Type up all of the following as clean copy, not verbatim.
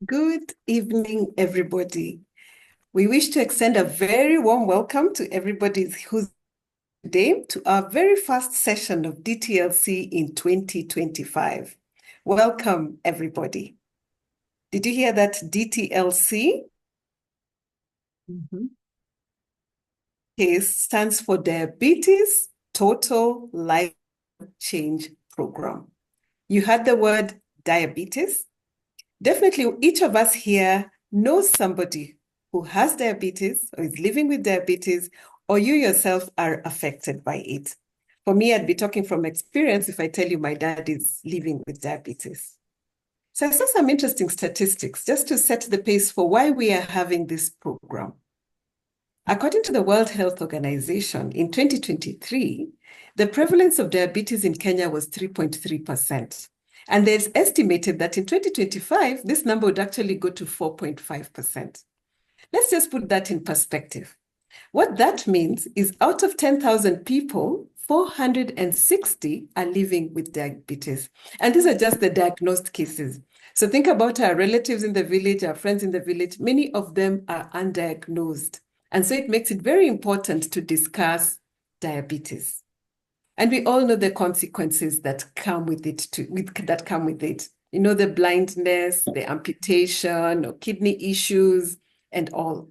Good evening, everybody. We wish to extend a very warm welcome to everybody who's today to our very first session of DTLC in 2025. Welcome, everybody. Did you hear that DTLC? Case stands for Diabetes Total Life Change Program. You heard the word diabetes? Definitely, each of us here knows somebody who has diabetes or is living with diabetes, or you yourself are affected by it. For me, I'd be talking from experience if I tell you my dad is living with diabetes. So I saw some interesting statistics just to set the pace for why we are having this program. According to the World Health Organization, in 2023, the prevalence of diabetes in Kenya was 3.3%. And there's estimated that in 2025, this number would actually go to 4.5%. Let's just put that in perspective. What that means is out of 10,000 people, 460 are living with diabetes. And these are just the diagnosed cases. So think about our relatives in the village, our friends in the village, many of them are undiagnosed. And so it makes it very important to discuss diabetes. And we all know the consequences that come with it, You know, the blindness, the amputation, or kidney issues, and all.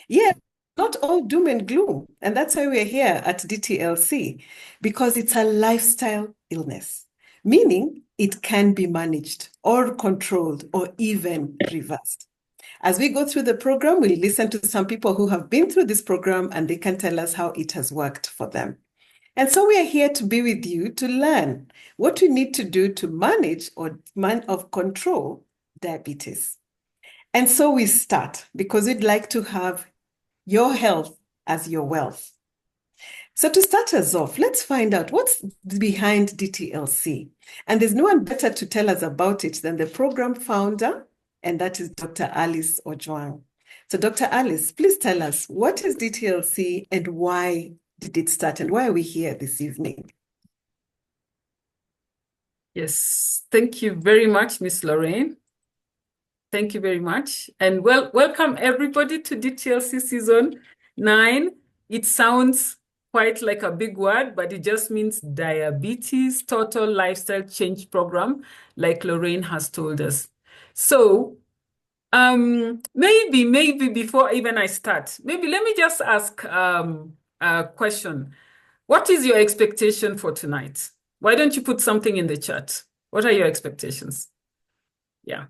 Yeah, not all doom and gloom. And that's why we're here at DTLC, because it's a lifestyle illness, meaning it can be managed or controlled or even reversed. As we go through the program, we'll listen to some people who have been through this program and they can tell us how it has worked for them. And so we are here to be with you to learn what we need to do to manage or control diabetes. And so we start because we'd like to have your health as your wealth. So to start us off, let's find out what's behind DTLC. And there's no one better to tell us about it than the program founder, and that is Dr. Alice Ojwang. So Dr. Alice, please tell us, what is DTLC and why did it start and why are we here this evening? Yes, thank you very much, Miss Lorraine. Thank you very much. And welcome everybody to DTLC Season 9. It sounds quite like a big word, but it just means Diabetes Total Lifestyle Change Program, like Lorraine has told us. So maybe before even I start, maybe let me just ask a question. What is your expectation for tonight? Why don't you put something in the chat? What are your expectations? Yeah.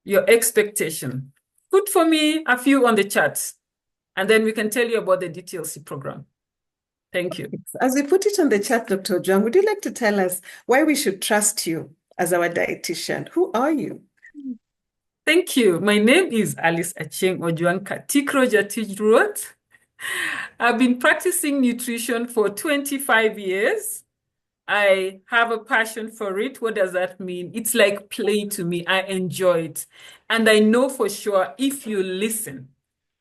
Your expectation. Put for me a few on the chat, and then we can tell you about the DTLC program. Thank you. As we put it on the chat, Dr. Ojwang, would you like to tell us why we should trust you as our dietitian? Who are you? Thank you. My name is Alice Acheng Ojwang Katikro Jatijruot. I've been practicing nutrition for 25 years. I have a passion for it. What does that mean? It's like play to me. I enjoy it. And I know for sure if you listen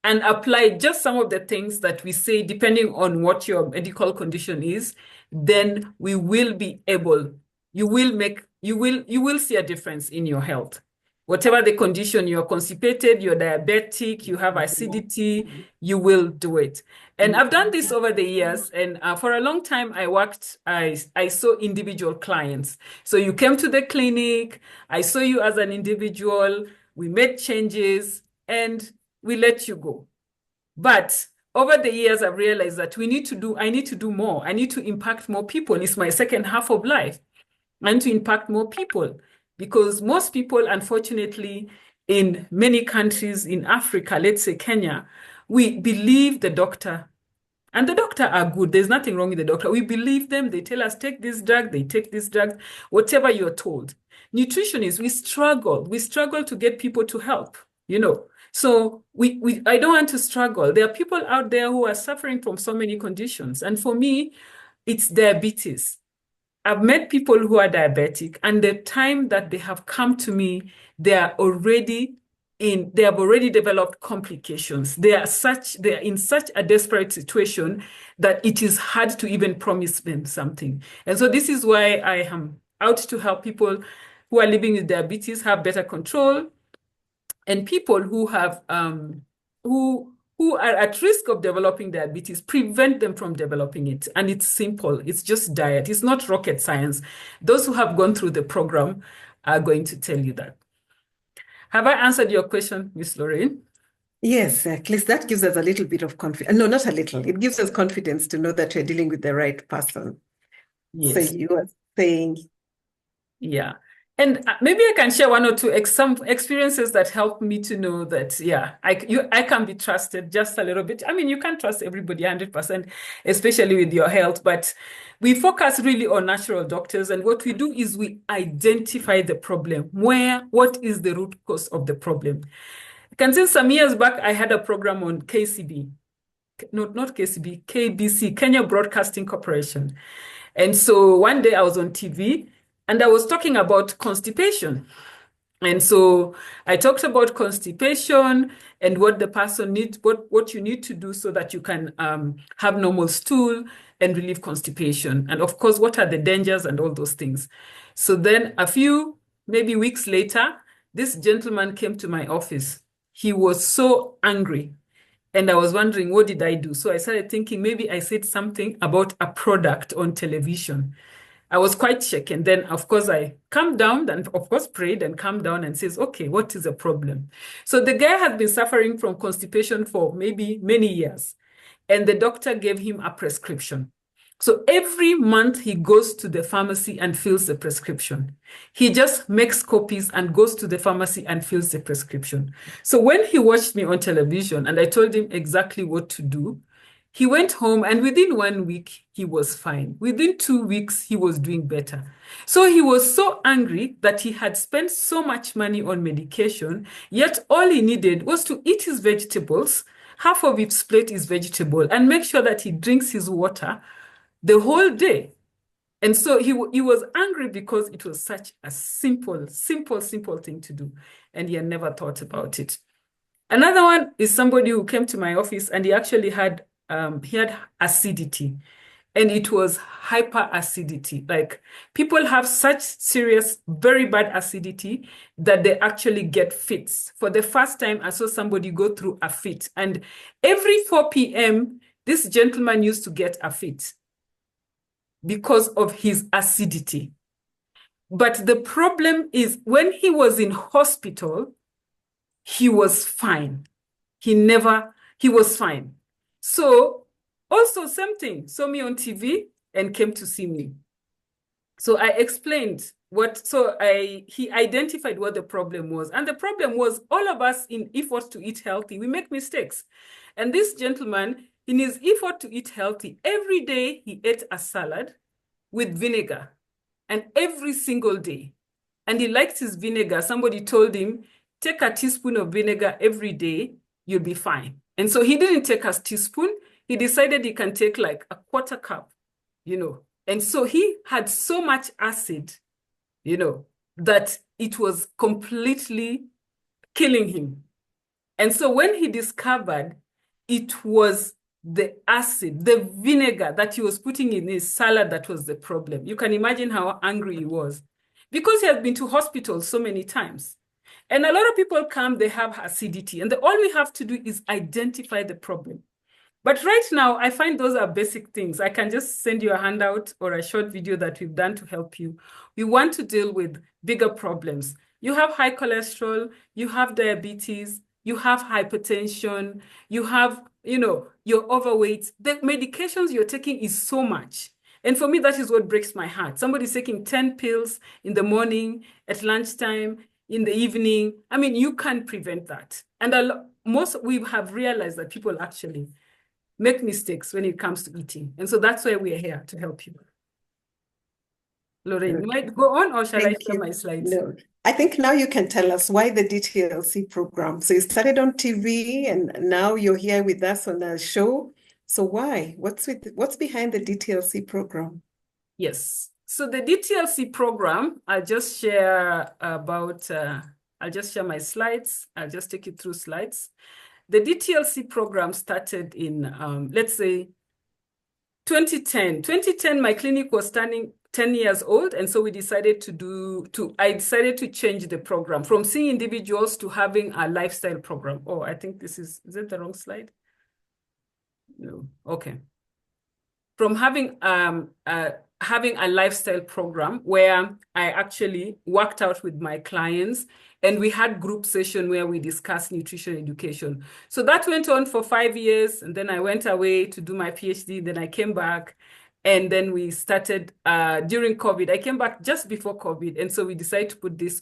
and apply just some of the things that we say, depending on what your medical condition is, then we will be able, you will see a difference in your health. Whatever the condition, you're constipated, you're diabetic, you have acidity, you will do it. And I've done this over the years. And for a long time, I saw individual clients. So you came to the clinic, I saw you as an individual, we made changes, and we let you go. But over the years, I've realized that I need to do more. I need to impact more people. It's my second half of life. I need to impact more people. Because most people, unfortunately, in many countries in Africa, let's say Kenya, we believe the doctor. And the doctor are good. There's nothing wrong with the doctor. We believe them. They tell us, take this drug. They take this drug, whatever you're told. Nutritionists, we struggle. We struggle to get people to help, you know. So I don't want to struggle. There are people out there who are suffering from so many conditions. And for me, it's diabetes. I've met people who are diabetic, and the time that they have come to me, they have already developed complications. They are in such a desperate situation that it is hard to even promise them something. And so this is why I am out to help people who are living with diabetes have better control, and people who have who are at risk of developing diabetes, prevent them from developing it. And it's simple. It's just diet. It's not rocket science. Those who have gone through the program are going to tell you that. Have I answered your question, Miss Lorraine? Yes, at least that gives us a little bit of confidence. No, not a little. It gives us confidence to know that we're dealing with the right person. So Yes. you are saying, Yeah. And maybe I can share one or two some experiences that helped me to know that, yeah, I can be trusted just a little bit. I mean, you can't trust everybody 100%, especially with your health, but we focus really on natural doctors. And what we do is we identify the problem. What is the root cause of the problem? You can see some years back, I had a program on KCB. No, not KCB, KBC, Kenya Broadcasting Corporation. And so one day I was on TV and I was talking about constipation. And so I talked about constipation and what the person needs, what you need to do so that you can have normal stool and relieve constipation. And of course, what are the dangers and all those things. So then a few, maybe weeks later, this gentleman came to my office. He was so angry. And I was wondering, what did I do? So I started thinking maybe I said something about a product on television. I was quite shaken. Then, of course, I calmed down and, of course, prayed and calmed down and says, okay, what is the problem? So the guy had been suffering from constipation for maybe many years. And the doctor gave him a prescription. So every month he goes to the pharmacy and fills the prescription. He just makes copies and goes to the pharmacy and fills the prescription. So when he watched me on television and I told him exactly what to do, he went home and within 1 week, he was fine. Within 2 weeks, he was doing better. So he was so angry that he had spent so much money on medication, yet all he needed was to eat his vegetables. Half of his plate is vegetable and make sure that he drinks his water the whole day. And so he was angry because it was such a simple thing to do. And he had never thought about it. Another one is somebody who came to my office and he actually had acidity, and it was hyperacidity. Like people have such serious, very bad acidity that they actually get fits. For the first time, I saw somebody go through a fit, and every 4 p.m., this gentleman used to get a fit because of his acidity. But the problem is when he was in hospital, he was fine. He was fine. So also same thing, saw me on TV and came to see me. So I explained he identified what the problem was. And the problem was all of us in effort to eat healthy, we make mistakes. And this gentleman, in his effort to eat healthy, every day he ate a salad with vinegar, and every single day. And he liked his vinegar. Somebody told him, take a teaspoon of vinegar every day, you'll be fine. And so he didn't take a teaspoon. He decided he can take like a quarter cup, And so he had so much acid, that it was completely killing him. And so when he discovered it was the acid, the vinegar that he was putting in his salad that was the problem, you can imagine how angry he was because he has been to hospitals so many times. And a lot of people come, they have acidity, and all we have to do is identify the problem. But right now, I find those are basic things. I can just send you a handout or a short video that we've done to help you. We want to deal with bigger problems. You have high cholesterol, you have diabetes, you have hypertension, you have, you're overweight. The medications you're taking is so much. And for me, that is what breaks my heart. Somebody's taking 10 pills in the morning, at lunchtime, in the evening. I mean, you can't prevent that. And we have realized that people actually make mistakes when it comes to eating. And so that's why we are here to help you. Lorraine, you might go on, or shall I share my slides? No, I think now you can tell us why the DTLC program. So you started on TV and now you're here with us on a show. So why? What's behind the DTLC program? Yes. So the DTLC program, I'll just share my slides. I'll just take you through slides. The DTLC program started in, let's say, 2010. 2010, my clinic was 10 years old. And so we decided I decided to change the program from seeing individuals to having a lifestyle program. Oh, I think is it the wrong slide? No, okay. From having a lifestyle program where I actually worked out with my clients, and we had group session where we discussed nutrition education. So that went on for 5 years, and then I went away to do my PhD. Then I came back, and then we started during COVID. I came back just before COVID, and so we decided to put this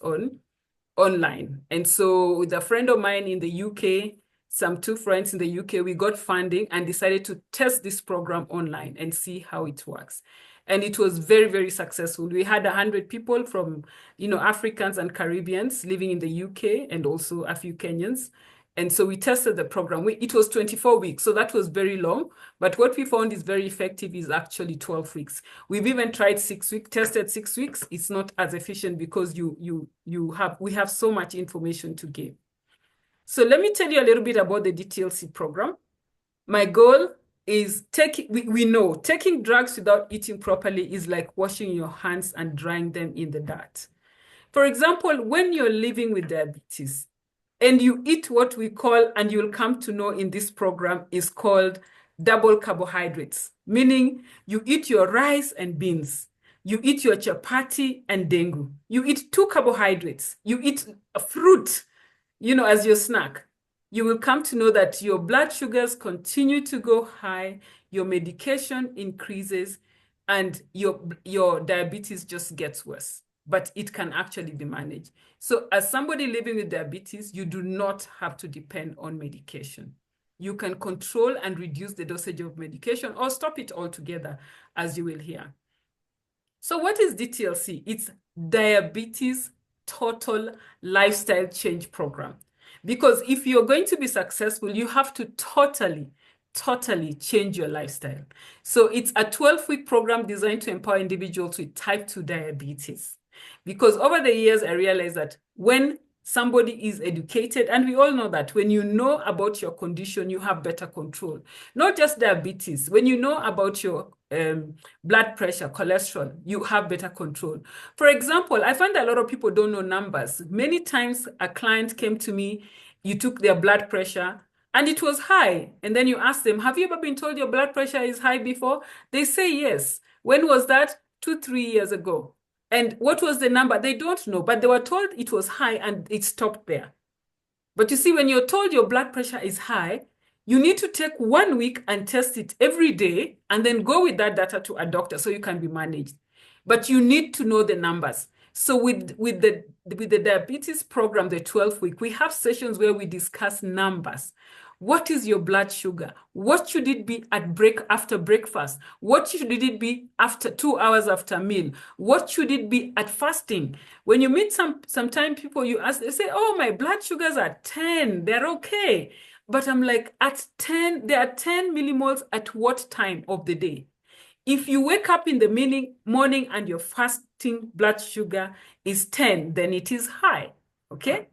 online. And so with a friend of mine in the UK, some two friends in the UK, we got funding and decided to test this program online and see how it works. And it was very, very successful. We had 100 people from, Africans and Caribbeans living in the UK, and also a few Kenyans. And so we tested the program. It was 24 weeks, so that was very long. But what we found is very effective is actually 12 weeks. We've even tried 6 weeks, tested 6 weeks. It's not as efficient because we have so much information to give. So let me tell you a little bit about the Dtlc program. My goal is we know taking drugs without eating properly is like washing your hands and drying them in the dirt. For example, when you're living with diabetes and you eat what we call, and you'll come to know in this program, is called double carbohydrates, meaning you eat your rice and beans, you eat your chapati and dengu, you eat 2 carbohydrates, you eat a fruit, as your snack. You will come to know that your blood sugars continue to go high, your medication increases, and your diabetes just gets worse. But it can actually be managed. So as somebody living with diabetes, you do not have to depend on medication. You can control and reduce the dosage of medication or stop it altogether, as you will hear. So what is Dtlc? It's Diabetes Total Lifestyle Change Program. Because if you're going to be successful, you have to totally change your lifestyle. So it's a 12-week program designed to empower individuals with type 2 diabetes. Because over the years, I realized that when somebody is educated, and we all know that when you know about your condition, you have better control. Not just diabetes. When you know about your blood pressure, cholesterol, you have better control. For example, I find that a lot of people don't know numbers. Many times a client came to me, you took their blood pressure, and it was high. And then you ask them, have you ever been told your blood pressure is high before? They say yes. When was that? 2-3 years ago. And what was the number? They don't know, but they were told it was high and it stopped there. But you see, when you're told your blood pressure is high, you need to take 1 week and test it every day and then go with that data to a doctor so you can be managed. But you need to know the numbers. So with the diabetes program, the 12-week, we have sessions where we discuss numbers. What is your blood sugar? What should it be after breakfast? What should it be after 2 hours after meal? What should it be at fasting? When you meet sometimes people, you ask, they say, oh, my blood sugars are 10, they're okay. But I'm like, at 10, they are 10 millimoles at what time of the day? If you wake up in the morning and your fasting blood sugar is 10, then it is high, okay?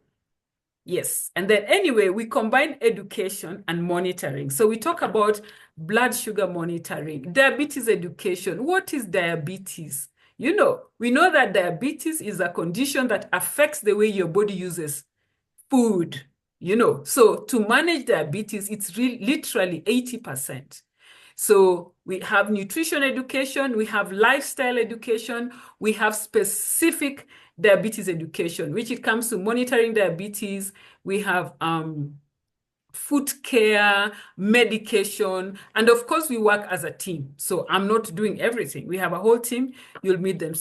Yes, and then anyway, we combine education and monitoring. So we talk about blood sugar monitoring, diabetes education. What is diabetes? We know that diabetes is a condition that affects the way your body uses food, So to manage diabetes, it's literally 80%. So we have nutrition education, we have lifestyle education, we have specific diabetes education, which it comes to monitoring diabetes. We have foot care, medication, and of course we work as a team. So I'm not doing everything. We have a whole team. You'll meet them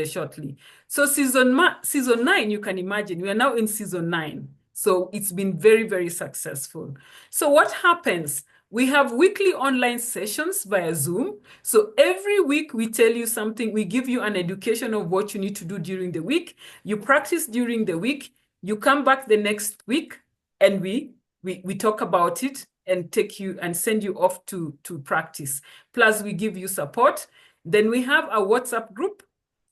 shortly. So season 9, you can imagine, we are now in season 9. So it's been very, very successful. So what happens? We have weekly online sessions via Zoom. So every week we tell you something. We give you an education of what you need to do during the week. You practice during the week. You come back the next week and we talk about it and take you and send you off to practice. Plus we give you support. Then we have a WhatsApp group.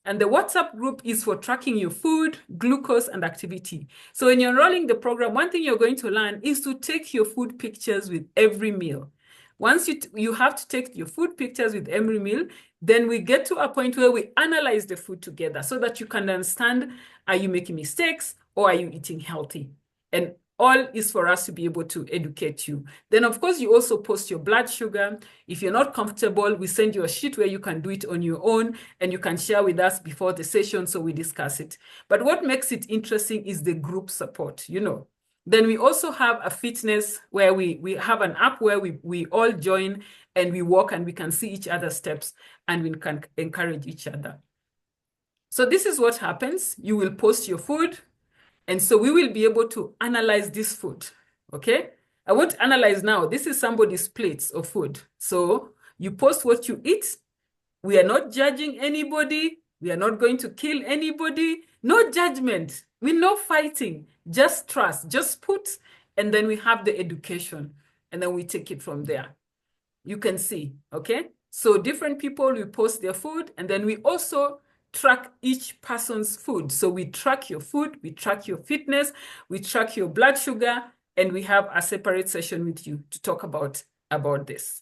And the WhatsApp group is for tracking your food, glucose, and activity. So when you're enrolling the program, one thing you're going to learn is to take your food pictures with every meal. Once you have to take your food pictures with every meal, then we get to a point where we analyze the food together so that you can understand, are you making mistakes or are you eating healthy? And all is for us to be able to educate you. Then, of course, you also post your blood sugar. If you're not comfortable, we send you a sheet where you can do it on your own and you can share with us before the session so we discuss it. But what makes it interesting is the group support, you know. Then we also have a fitness where we have an app where we all join and we walk and we can see each other's steps and we can encourage each other. So this is what happens. You will post your food, and so we will be able to analyze this food, okay? I won't analyze now. This is somebody's plates of food. So you post what you eat. We are not judging anybody. We are not going to kill anybody. No judgment. We're not fighting. Just trust. Just put, and then we have the education, and then we take it from there. You can see, okay? So different people will post their food, and then we also track each person's food. So we track your food, we track your fitness, we track your blood sugar, and we have a separate session with you to talk about this.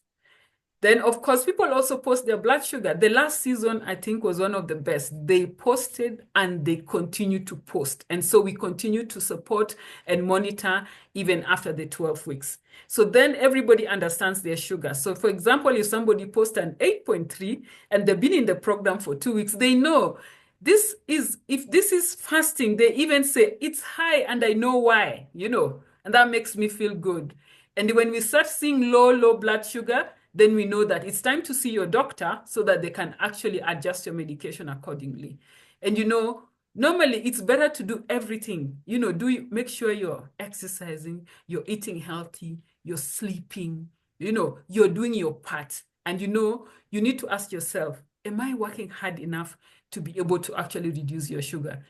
Then, of course, people also post their blood sugar. The last season, I think, was one of the best. They posted and they continue to post. And so we continue to support and monitor even after the 12 weeks. So then everybody understands their sugar. So for example, if somebody posts an 8.3 and they've been in the program for 2 weeks, they know if this is fasting, they even say it's high and I know why, you know, and that makes me feel good. And when we start seeing low blood sugar, then we know that it's time to see your doctor so that they can actually adjust your medication accordingly. And, you know, normally it's better to do everything. You know, make sure you're exercising, you're eating healthy, you're sleeping, you know, you're doing your part. And, you know, you need to ask yourself, am I working hard enough to be able to actually reduce your sugar?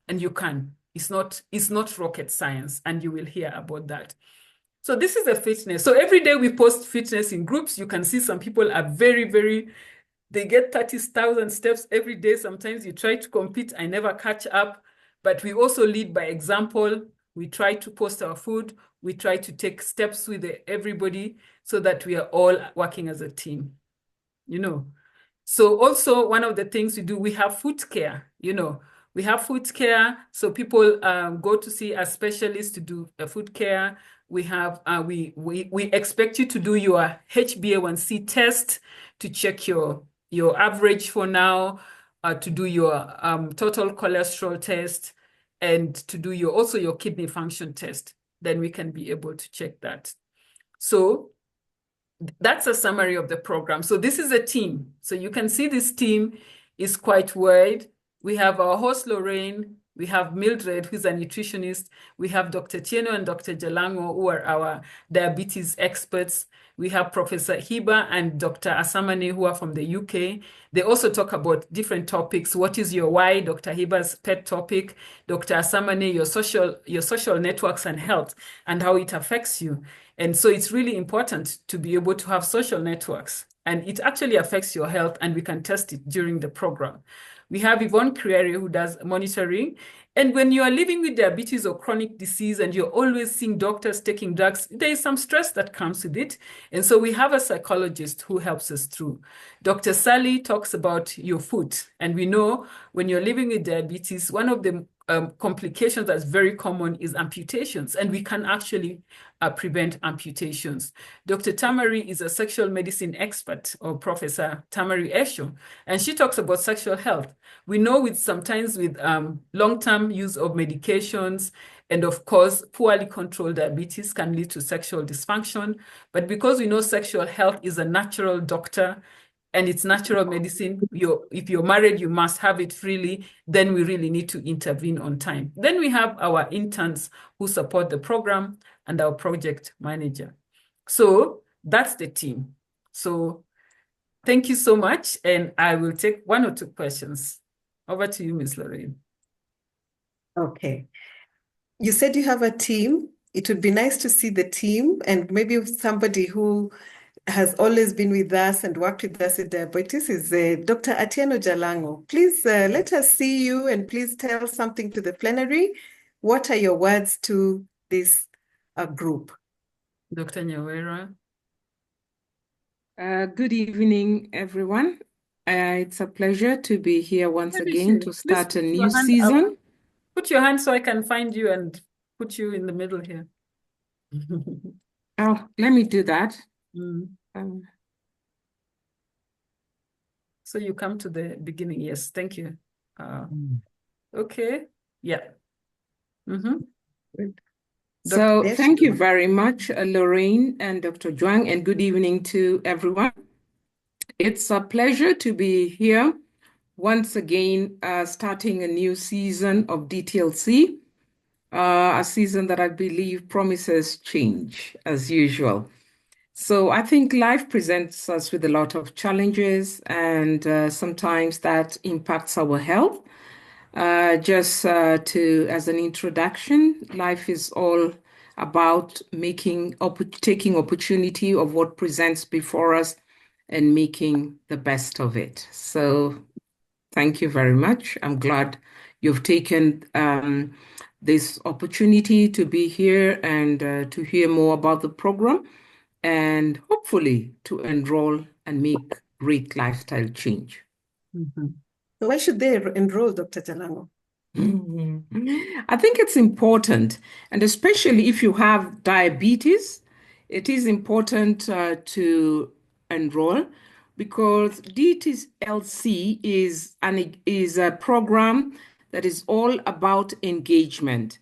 And you can. It's not rocket science, and you will hear about that. So this is a fitness. So every day we post fitness in groups. You can see some people are they get 30,000 steps every day. Sometimes you try to compete, I never catch up, but we also lead by example. We try to post our food. We try to take steps with everybody so that we are all working as a team, you know. So also one of the things we do, we have foot care, you know. We have foot care, so people go to see a specialist to do a food care. We have we expect you to do your HbA1c test to check your average for now, to do your total cholesterol test, and to do also your kidney function test. Then we can be able to check that. So that's a summary of the program. So this is a team. So you can see this team is quite wide. We have our host, Lorraine. We have Mildred, who's a nutritionist. We have Dr. Tieno and Dr. Jalango, who are our diabetes experts. We have Professor Hiba and Dr. Asamane, who are from the UK. They also talk about different topics. What is your why? Dr. Hiba's pet topic. Dr. Asamane, your social networks and health and how it affects you. And so it's really important to be able to have social networks, and it actually affects your health, and we can test it during the program. We have Yvonne Creary, who does monitoring. And when you are living with diabetes or chronic disease and you're always seeing doctors taking drugs, there is some stress that comes with it. And so we have a psychologist who helps us through. Dr. Sally talks about your foot. And we know when you're living with diabetes, one of the complications that's very common is amputations, and we can actually prevent amputations. Dr. Tamari is a sexual medicine expert, or Professor Tamari Esho, and she talks about sexual health. We know sometimes with long-term use of medications, and of course, poorly controlled diabetes can lead to sexual dysfunction. But because we know sexual health is a natural doctor, and it's natural medicine, if you're married, you must have it freely, then we really need to intervene on time. Then we have our interns who support the program and our project manager. So that's the team. So thank you so much, and I will take 1 or 2 questions. Over to you, Ms. Lorraine. Okay. You said you have a team. It would be nice to see the team, and maybe somebody who has always been with us and worked with us in diabetes is Dr. Atieno Jalango. Please let us see you, and please tell something to the plenary. What are your words to this group? Dr. Nyawera. Good evening, everyone. It's a pleasure to be here once Maybe again she, to please start a put new your hand up. season. Put your hand so I can find you and put you in the middle here. Oh, let me do that. Mm. Um, So you come to the beginning. Yes, thank you. Okay. Yeah. Mm-hmm. Dr. so There she thank you is. very much, Lorraine and Dr. Juang, and good evening to everyone. It's a pleasure to be here once again, starting a new season of DTLC, a season that I believe promises change as usual. So I think life presents us with a lot of challenges, and sometimes that impacts our health. Just to as an introduction, life is all about taking opportunity of what presents before us and making the best of it. So thank you very much. I'm glad you've taken this opportunity to be here and to hear more about the program and hopefully to enroll and make great lifestyle change. Mm-hmm. So why should they enroll, Dr. Jalango? I think it's important, and especially if you have diabetes, it is important to enroll because DTLC is a program that is all about engagement.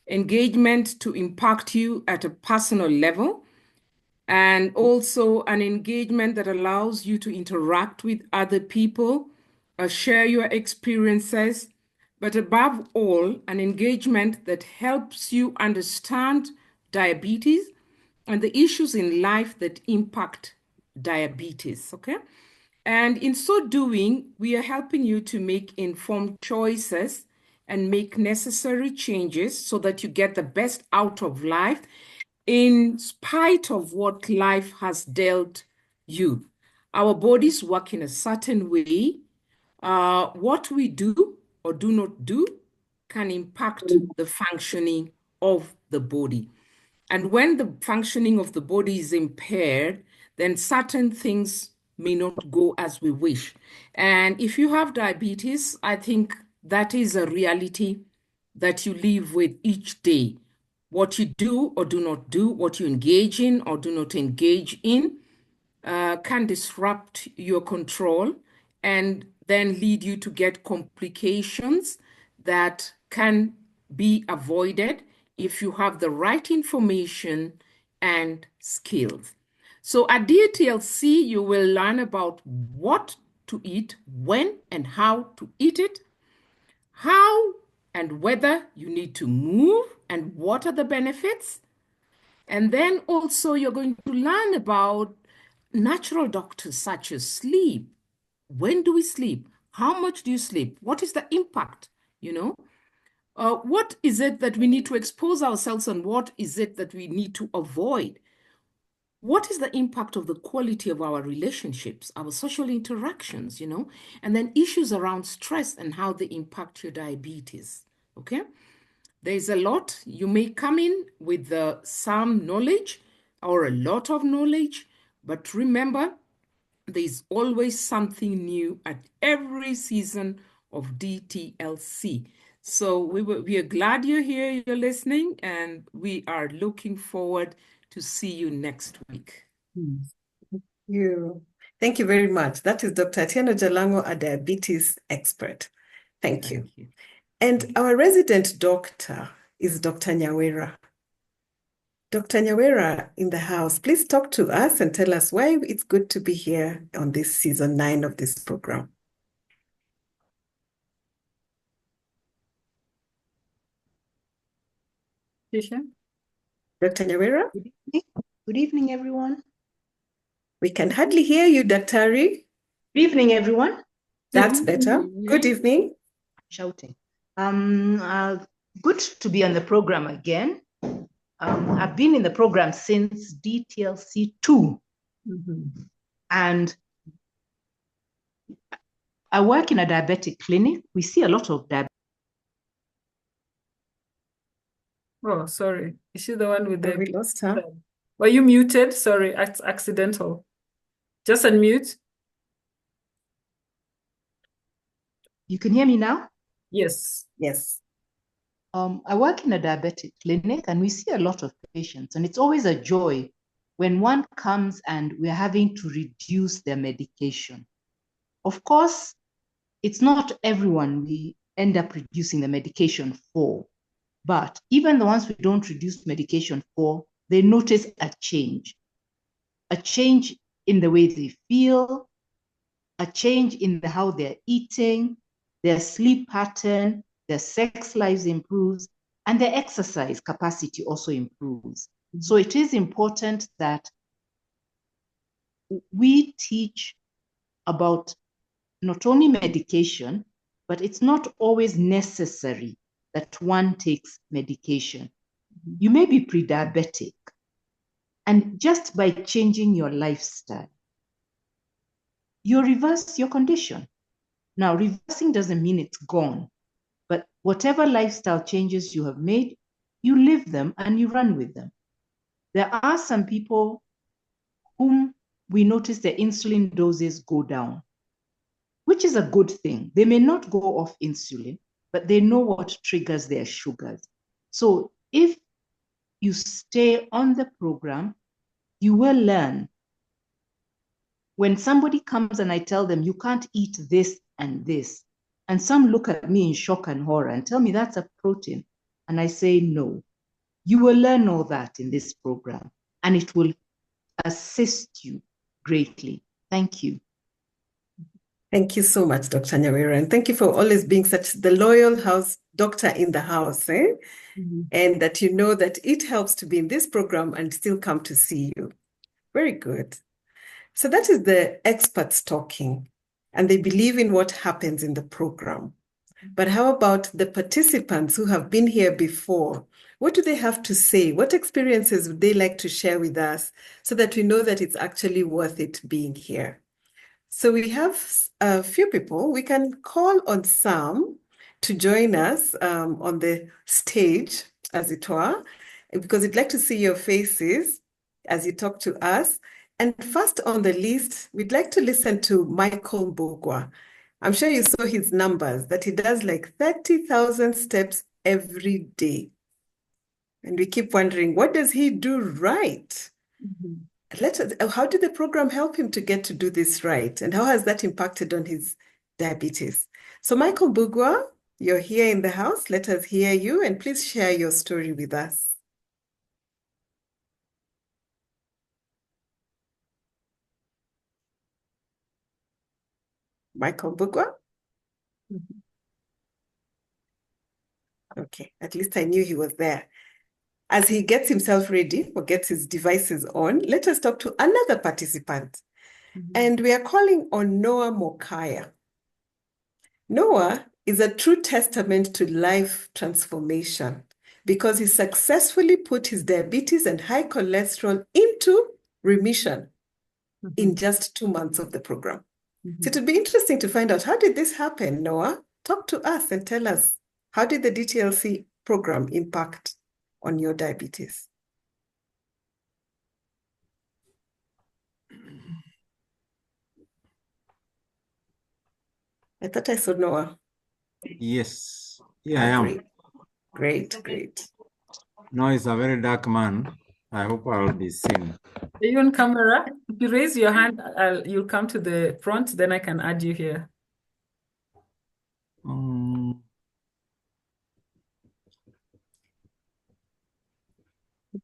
Engagement to impact you at a personal level, and also an engagement that allows you to interact with other people, share your experiences, but above all, an engagement that helps you understand diabetes and the issues in life that impact diabetes. Okay. And in so doing, we are helping you to make informed choices and make necessary changes so that you get the best out of life in spite of what life has dealt you. Our bodies work in a certain way. What we do or do not do can impact the functioning of the body. And when the functioning of the body is impaired, then certain things may not go as we wish. And if you have diabetes, I think that is a reality that you live with each day. What you do or do not do, what you engage in or do not engage in, can disrupt your control and then lead you to get complications that can be avoided if you have the right information and skills. So at DTLC, you will learn about what to eat, when and how to eat it, how and whether you need to move and what are the benefits. And then also you're going to learn about natural doctors such as sleep. When do we sleep? How much do you sleep? What is the impact? You know, what is it that we need to expose ourselves and what is it that we need to avoid? What is the impact of the quality of our relationships, our social interactions, and then issues around stress and how they impact your diabetes. Okay. There's a lot. You may come in with some knowledge or a lot of knowledge, but remember, there's always something new at every season of DTLC. So we are glad you're here, you're listening, and we are looking forward to see you next week. You. Thank you very much. That is Dr. Atieno Jalango, a diabetes expert. Thank you. Thank you. And our resident doctor is Dr. Nyawera. Dr. Nyawera in the house, please talk to us and tell us why it's good to be here on this season 9 of this program. Dr. Nyawera? Good evening. Good evening, everyone. We can hardly hear you, Daktari. Good evening, everyone. That's better. Good evening. Shouting. Good to be on the program again. I've been in the program since DTLC 2. And I work in a diabetic clinic. We see a lot of diabetes. Oh, sorry. Is she the one with Oh, the... we lost her. Were you muted? Sorry, it's accidental. Just unmute. You can hear me now? Yes. Yes. I work in a diabetic clinic and we see a lot of patients, and it's always a joy when one comes and we're having to reduce their medication. Of course, it's not everyone we end up reducing the medication for, but even the ones we don't reduce medication for, they notice a change in the way they feel, a change in how they're eating, their sleep pattern, their sex lives improves, and their exercise capacity also improves. So it is important that we teach about not only medication, but it's not always necessary that one takes medication. You may be pre-diabetic, and just by changing your lifestyle, you reverse your condition. Now, reversing doesn't mean it's gone, but whatever lifestyle changes you have made, you live them and you run with them. There are some people whom we notice their insulin doses go down, which is a good thing. They may not go off insulin, but they know what triggers their sugars. So if you stay on the program, you will learn. When somebody comes and I tell them, you can't eat this and this, and some look at me in shock and horror and tell me that's a protein, and I say, no, you will learn all that in this program, and it will assist you greatly. Thank you. Thank you so much, Dr. Nyawira, and thank you for always being such the loyal house doctor in the house, and that you know that it helps to be in this program and still come to see you. Very good. So that is the experts talking, and they believe in what happens in the program. But how about the participants who have been here before? What do they have to say? What experiences would they like to share with us so that we know that it's actually worth it being here? So we have a few people. We can call on Sam to join us on the stage, as it were, because we'd like to see your faces as you talk to us. And first on the list, we'd like to listen to Michael Mbugwa. I'm sure you saw his numbers, that he does like 30,000 steps every day. And we keep wondering, what does he do right? How did the program help him to get to do this right? And how has that impacted on his diabetes? So Michael Mbugwa, you're here in the house. Let us hear you, and please share your story with us. Michael Mbugwa? Okay, at least I knew he was there. As he gets himself ready or gets his devices on, let us talk to another participant. And we are calling on Noah Mokaya. Noah is a true testament to life transformation because he successfully put his diabetes and high cholesterol into remission in just 2 months of the program. So it would be interesting to find out, how did this happen, Noah? Talk to us and tell us, how did the DTLC program impact on your diabetes? I thought I saw Noah. Yes, yeah, I am. Great. No, he's a very dark man. I hope I'll be seen. Are you on camera? If you raise your hand, you'll come to the front, then I can add you here. You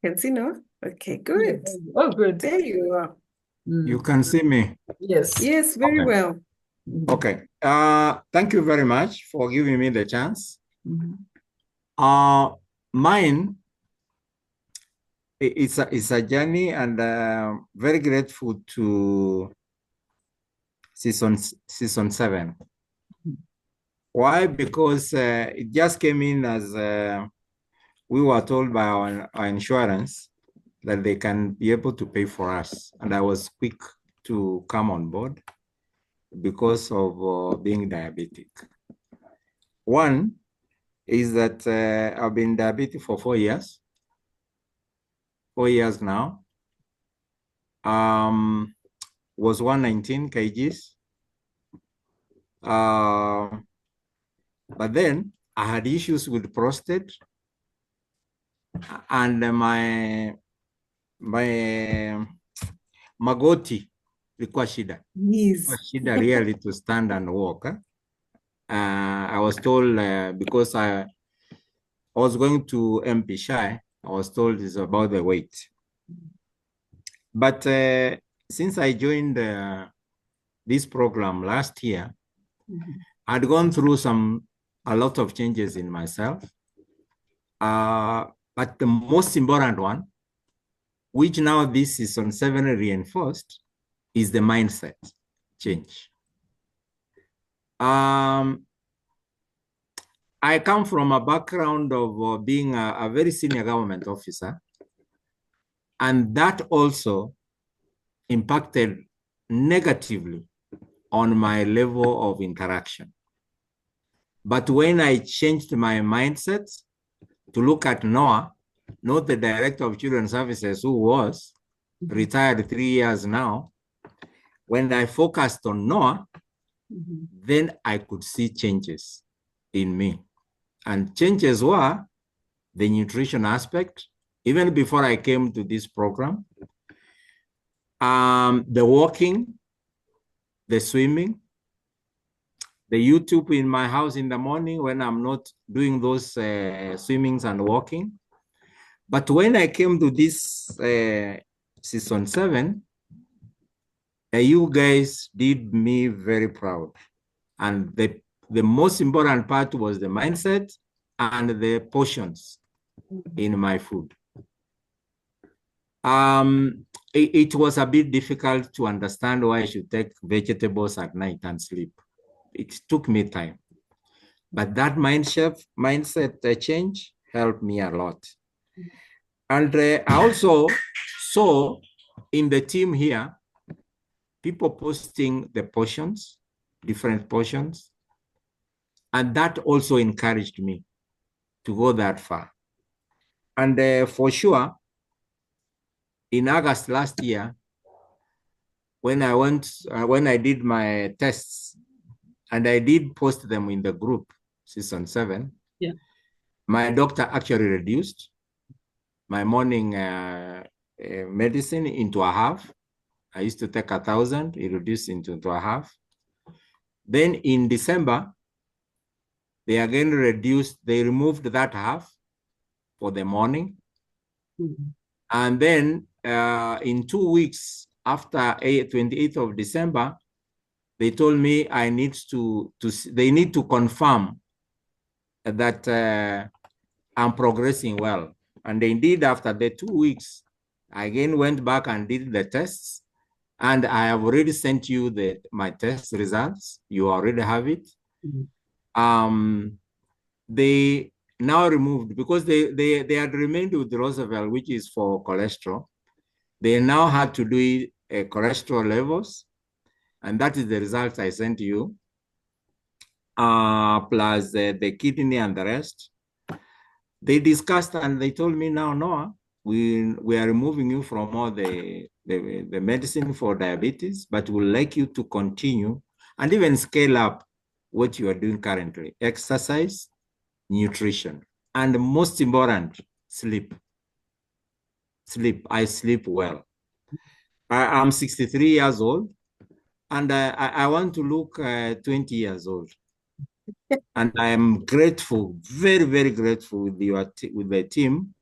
can see Noah? Okay, good. Oh, good. There you are. You can see me? Yes. Yes, very well. Okay. Thank you very much for giving me the chance. Mine, it's a journey, and very grateful to season 7. Why? Because it just came in as we were told by our insurance that they can be able to pay for us, and I was quick to come on board because of being diabetic. One is that I've been diabetic for 4 years. 4 years now. was 119 kgs. But then I had issues with prostate, and my magoti ilikuwa shida. Yes. Shida really to stand and walk. I was told because I was going to MP Shy, I was told it's about the weight. But since I joined this program last year, I'd gone through a lot of changes in myself. But the most important one, which now this is on 7 reinforced, is the mindset change. I come from a background of being a very senior government officer, and that also impacted negatively on my level of interaction. But when I changed my mindset to look at Noah, not the Director of Children's Services, who was retired 3 years now, when I focused on Noah, then I could see changes in me. And changes were the nutrition aspect, even before I came to this program, the walking, the swimming, the YouTube in my house in the morning when I'm not doing those swimmings and walking. But when I came to this season 7, you guys did me very proud. And the most important part was the mindset and the portions in my food. It was a bit difficult to understand why I should take vegetables at night and sleep. It took me time. But that mindset change helped me a lot. And I also saw in the team here, people posting the portions, different portions. And that also encouraged me to go that far. And for sure, in August last year, when I did my tests, and I did post them in the group, season 7, my doctor actually reduced my morning medicine into a half. I used to take 1,000, it reduced into a half. Then in December, they again they removed that half for the morning. And then in 2 weeks after 28th of December, they told me they need to confirm that I'm progressing well. And indeed, after the 2 weeks, I again went back and did the tests. And I have already sent you my test results. You already have it. They now removed, because they had remained with Roosevelt, which is for cholesterol. They now had to do cholesterol levels. And that is the results I sent you, plus the kidney and the rest. They discussed and they told me, now, Noah, we are removing you from all the medicine for diabetes, but we'd like you to continue and even scale up what you are doing currently: exercise, nutrition, and most important, sleep. Sleep. I sleep well. I'm 63 years old, and I want to look 20 years old. And I am grateful, very, very grateful with the team,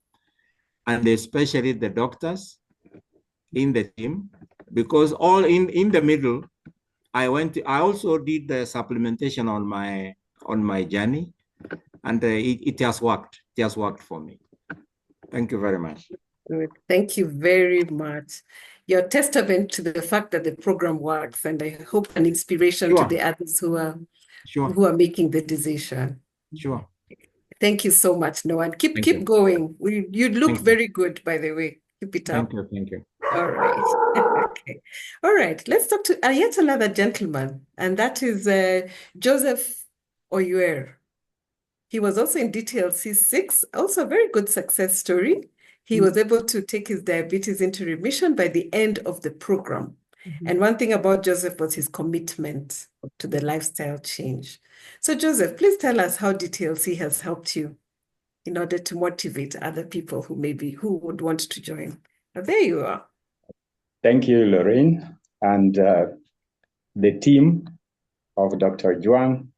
and especially the doctors in the team, because all in the middle, I also did the supplementation on my journey, and it has worked. It has worked for me. Thank you very much. Good. Thank you very much. You're testament to the fact that the program works, and I hope an inspiration to the others who are making the decision. Sure. Thank you so much, Noah. And keep going. You look very good, by the way. Keep it up. Thank you. All right. Okay. All right. Let's talk to yet another gentleman, and that is Joseph Oyuer. He was also in Dtlc 6, also a very good success story. He was able to take his diabetes into remission by the end of the program. And one thing about Joseph was his commitment to the lifestyle change. So Joseph, please tell us how DTLC has helped you in order to motivate other people who would want to join. Now, there you are. Thank you, Lorraine, and the team of Dr. Juan.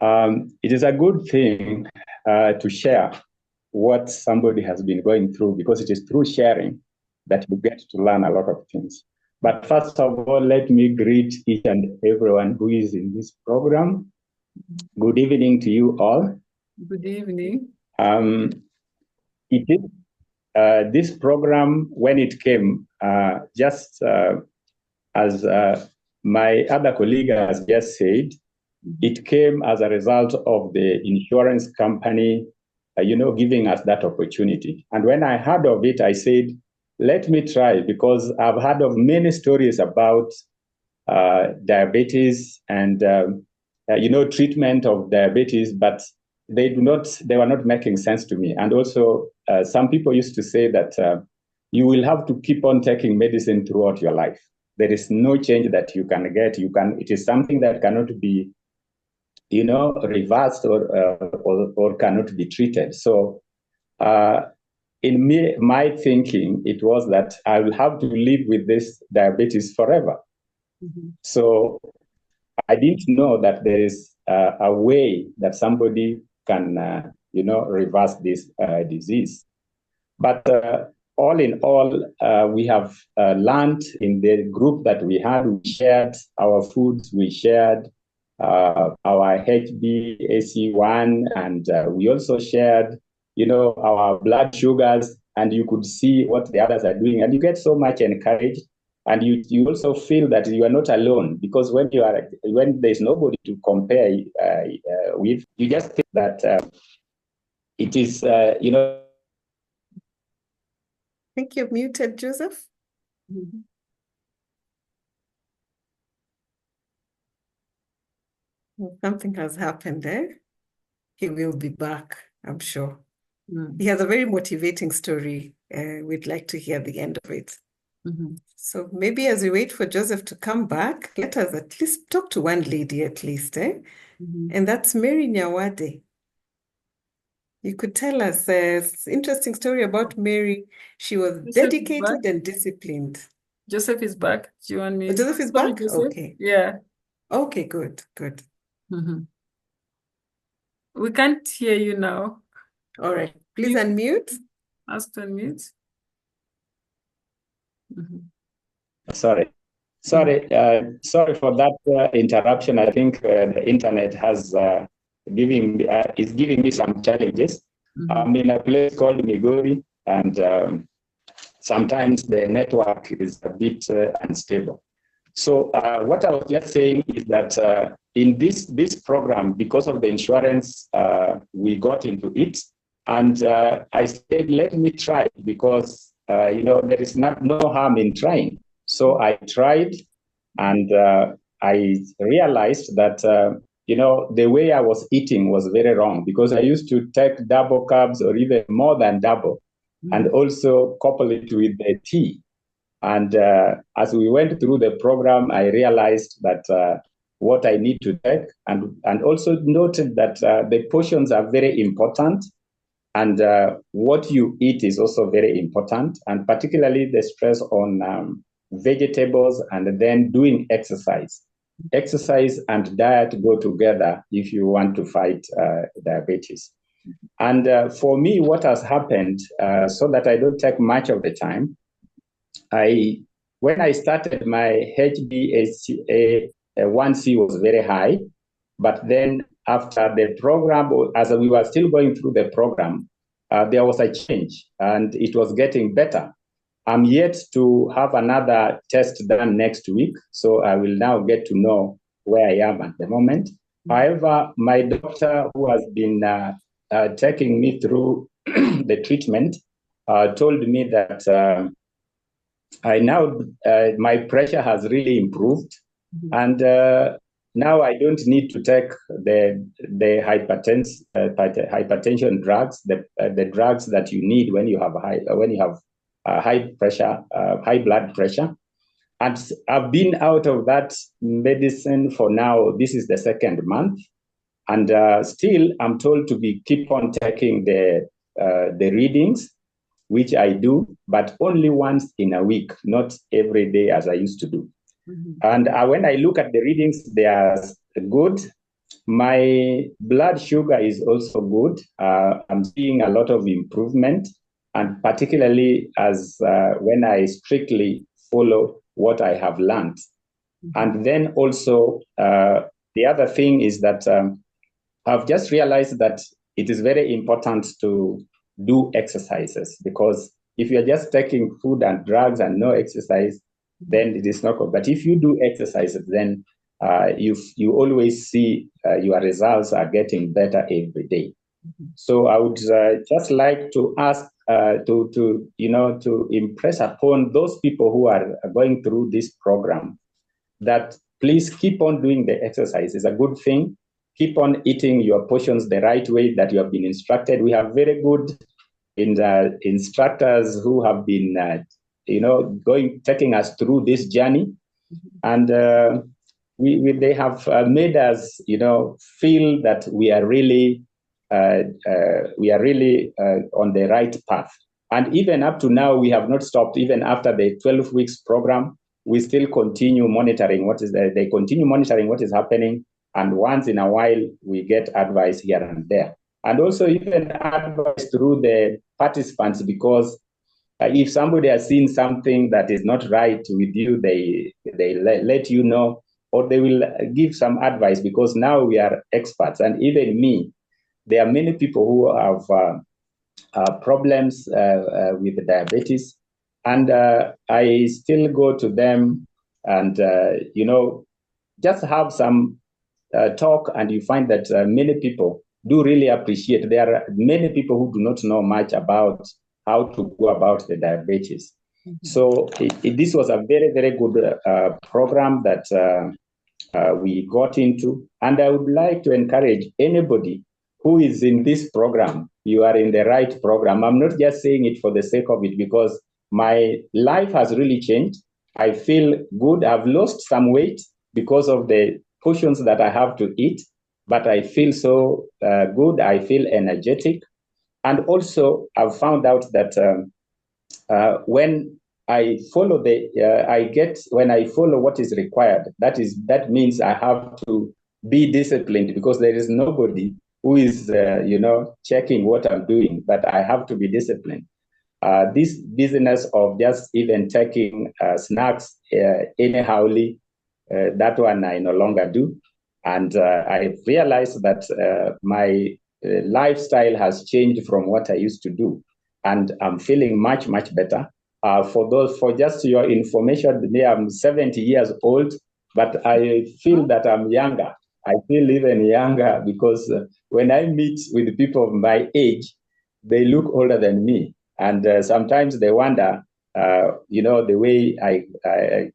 It is a good thing to share what somebody has been going through, because it is through sharing that you get to learn a lot of things. But first of all, let me greet each and everyone who is in this program. Good evening to you all. Good evening. It is this program, when it came, just as my other colleague has just said, it came as a result of the insurance company, giving us that opportunity. And when I heard of it, I said, let me try, because I've heard of many stories about diabetes and, treatment of diabetes, but they were not making sense to me. And also, some people used to say that you will have to keep on taking medicine throughout your life. There is no change that you can get. It is something that cannot be, reversed or cannot be treated. So, in my thinking, it was that I will have to live with this diabetes forever. So I didn't know that there is a way that somebody can, reverse this disease. But all in all, we have learned in the group that we had. We shared our foods, we shared our HbA1, and we also shared, our blood sugars, and you could see what the others are doing, and you get so much encouraged. And you also feel that you are not alone, because when there's nobody to compare with, you just think that it is, I think you're muted, Joseph. Something has happened there. He will be back, I'm sure. He has a very motivating story. We'd like to hear the end of it. So maybe as we wait for Joseph to come back, let us at least talk to one lady at least, and that's Mary Nyawade. You could tell us an interesting story about Mary. She was dedicated and disciplined. Joseph is back. Do you want me? Joseph is back? Joseph? Okay. Yeah. Okay, good. We can't hear you now. All right. Please unmute. Ask to unmute. Sorry for that interruption. I think the internet is giving me some challenges. I'm in a place called Migori, and sometimes the network is a bit unstable. So what I was just saying is that in this program, because of the insurance, we got into it, and I said, let me try, because there is no harm in trying. So I tried, and I realized that the way I was eating was very wrong, because I used to take double carbs or even more than double, and also couple it with the tea. And as we went through the program, I realized that what I need to take, and also noted that the portions are very important, and what you eat is also very important, and particularly the stress on vegetables, and then doing exercise. Exercise and diet go together if you want to fight diabetes. And for me, what has happened, so that I don't take much of the time, when I started, my HbA1c was very high, but then after the program, as we were still going through the program, there was a change, and it was getting better. I'm yet to have another test done next week, so I will now get to know where I am at the moment. However, my doctor, who has been taking me through the treatment, told me that my pressure has really improved, and now I don't need to take the hypertension drugs, the drugs that you need when you have high blood pressure. And I've been out of that medicine for now. This is the second month. And still, I'm told to keep on taking the readings, which I do, but only once in a week, not every day as I used to do. And when I look at the readings, they are good. My blood sugar is also good. I'm seeing a lot of improvement, and particularly as when I strictly follow what I have learned. And then also, the other thing is that I've just realized that it is very important to do exercises, because if you're just taking food and drugs and no exercise, then it is not good. But if you do exercises, then you always see your results are getting better every day. So I would just like to ask to impress upon those people who are going through this program that please keep on doing the exercise. It's a good thing. Keep on eating your portions the right way that you have been instructed. We have very good instructors who have been, taking us through this journey, and they have made us, feel that we are really on the right path. And even up to now, we have not stopped. Even after the 12 weeks program, we still continue monitoring they continue monitoring what is happening. And once in a while, we get advice here and there. And also even advice through the participants, because if somebody has seen something that is not right with you, they let you know, or they will give some advice, because now we are experts. And even me, there are many people who have problems with diabetes, and I still go to them and, just have some talk, and you find that many people do really appreciate. There are many people who do not know much about how to go about the diabetes. So this was a very, very good program that we got into. And I would like to encourage anybody who is in this program. You are in the right program. I'm not just saying it for the sake of it, because my life has really changed. I feel good. I've lost some weight because of the portions that I have to eat, but I feel so good. I feel energetic. And also, I've found out that when I follow when I follow what is required, that means I have to be disciplined, because there is nobody who is, checking what I'm doing, but I have to be disciplined. This business of just even taking snacks anyhowly, that one I no longer do. And I realized that my lifestyle has changed from what I used to do. And I'm feeling much, much better. For just your information, today I'm 70 years old, but I feel that I'm younger. I feel even younger, because when I meet with people of my age, they look older than me. And sometimes they wonder, the way I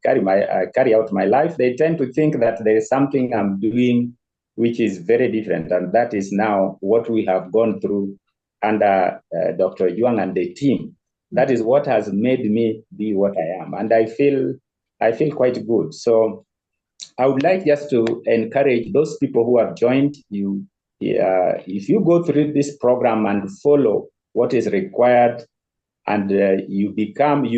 carry out my life, they tend to think that there is something I'm doing which is very different. And that is now what we have gone through under Dr. Juang and the team. That is what has made me be what I am. And I feel quite good. So I would like just to encourage those people who have joined you. If you go through this program and follow what is required, and you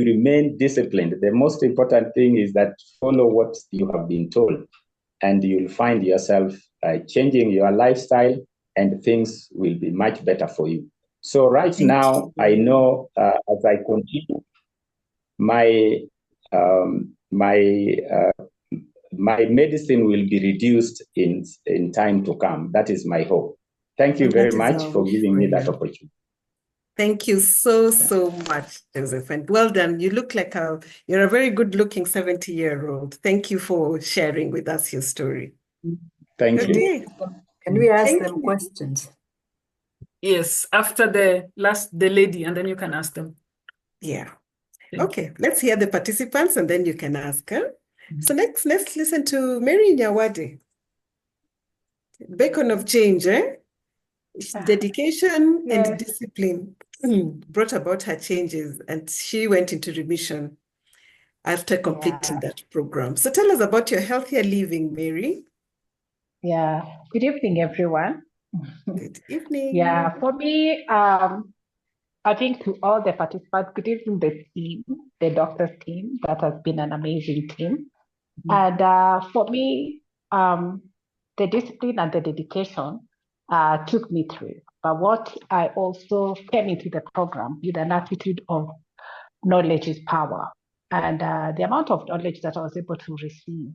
remain disciplined. The most important thing is that follow what you have been told, and you'll find yourself changing your lifestyle, and things will be much better for you. So right now, I know as I continue, my medicine will be reduced in time to come. That is my hope. Thank you very much for giving me that opportunity. Thank you so much, Joseph, and well done. You look like you're a very good-looking 70-year-old. Thank you for sharing with us your story. Thank you. Can we ask them questions? Yes, after the lady, and then you can ask them. Yeah. Okay, let's hear the participants, and then you can ask her. So next, let's listen to Mary Nyawade. Beacon of change, eh? Dedication and discipline brought about her changes, and she went into remission. after completing that program. So tell us about your healthier living, Mary. Yeah. Good evening, everyone. Good evening. Yeah, for me, I think to all the participants, good evening, the team, the doctor's team. That has been an amazing team. And for me, the discipline and the dedication took me through. But what I also came into the program with an attitude of knowledge is power. And the amount of knowledge that I was able to receive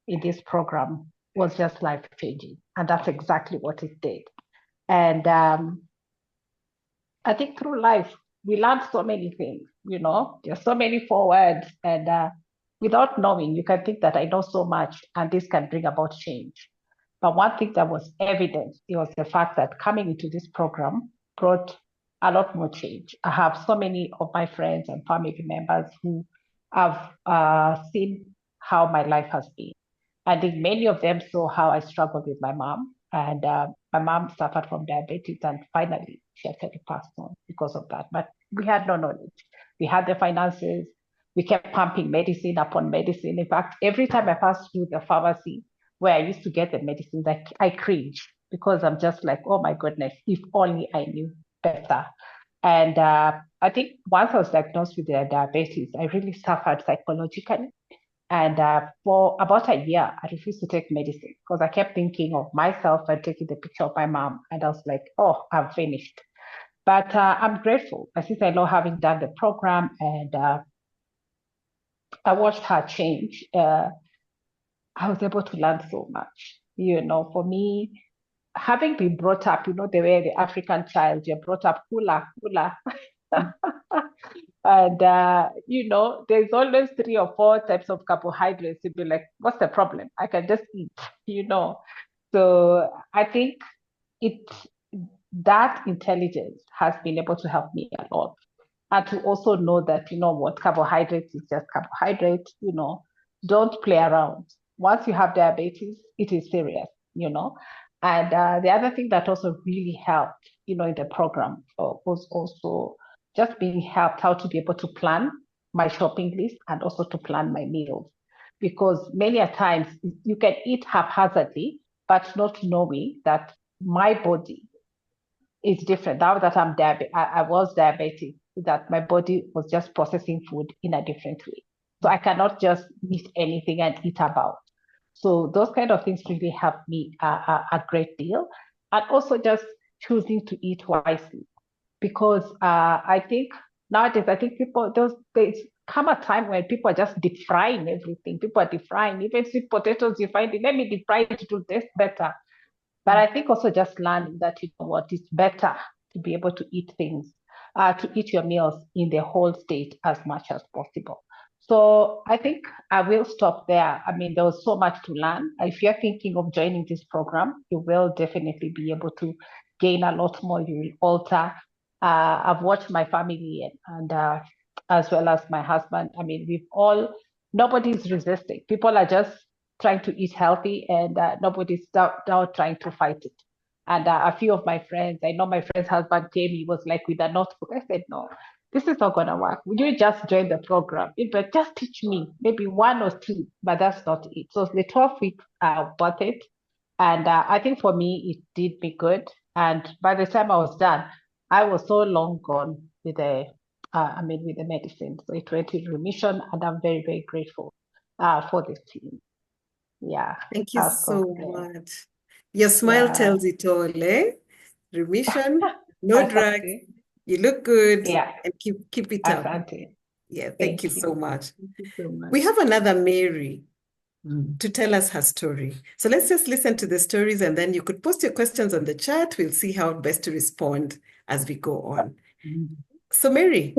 in this program was just life changing. And that's exactly what it did. And I think through life, we learn so many things, there's so many forwards. And without knowing, you can think that I know so much and this can bring about change. But one thing that was evident, it was the fact that coming into this program brought a lot more change. I have so many of my friends and family members who have seen how my life has been. I think many of them saw how I struggled with my mom. And my mom suffered from diabetes, and finally she actually passed on because of that. But we had no knowledge. We had the finances. We kept pumping medicine upon medicine. In fact, every time I passed through the pharmacy where I used to get the medicine, I cringe because I'm just like, oh my goodness, if only I knew better. And I think once I was diagnosed with the diabetes, I really suffered psychologically. And for about a year, I refused to take medicine because I kept thinking of myself and taking the picture of my mom. And I was like, oh, I'm finished. But I'm grateful. Since I know having done the program and I watched her change, I was able to learn so much. For me, having been brought up, the way the African child, you're brought up hula, hula. And, there's always 3 or 4 types of carbohydrates. You'd be like, what's the problem? I can just eat, So I think that intelligence has been able to help me a lot. And to also know that, what carbohydrates is just carbohydrates, don't play around. Once you have diabetes, it is serious, And the other thing that also really helped, in the program was also just being helped how to be able to plan my shopping list and also to plan my meals. Because many a times you can eat haphazardly, but not knowing that my body is different. Now that I was diabetic, that my body was just processing food in a different way. So I cannot just miss anything and eat about. So those kind of things really helped me a great deal. And also just choosing to eat wisely. Because I think nowadays, there's come a time when people are just deep frying everything. People are deep frying, even sweet potatoes, you find it, let me deep fry it to taste better. But I think also just learning that, it's better to be able to eat things, to eat your meals in the whole state as much as possible. So I think I will stop there. I mean, there was so much to learn. If you're thinking of joining this program, you will definitely be able to gain a lot more. You will alter. I've watched my family and as well as my husband. I mean, nobody's resisting. People are just trying to eat healthy, and nobody's now trying to fight it. And a few of my friends, I know my friend's husband came, he was like with a notebook. I said, no, this is not going to work. Would you just join the program? But just teach me maybe 1 or 2, but that's not it. So the 12 weeks are worth it. And I think for me, it did me good. And by the time I was done, I was so long gone with the medicine. So it went in remission, and I'm very, very grateful for this team. Yeah. Thank you so much. Your smile tells it all, eh? Remission, no drugs. You look good. Yeah. And keep it up. Asante. Yeah, thank you so much. Thank you so much. We have another Mary to tell us her story. So let's just listen to the stories, and then you could post your questions on the chat. We'll see how best to respond as we go on. So Mary,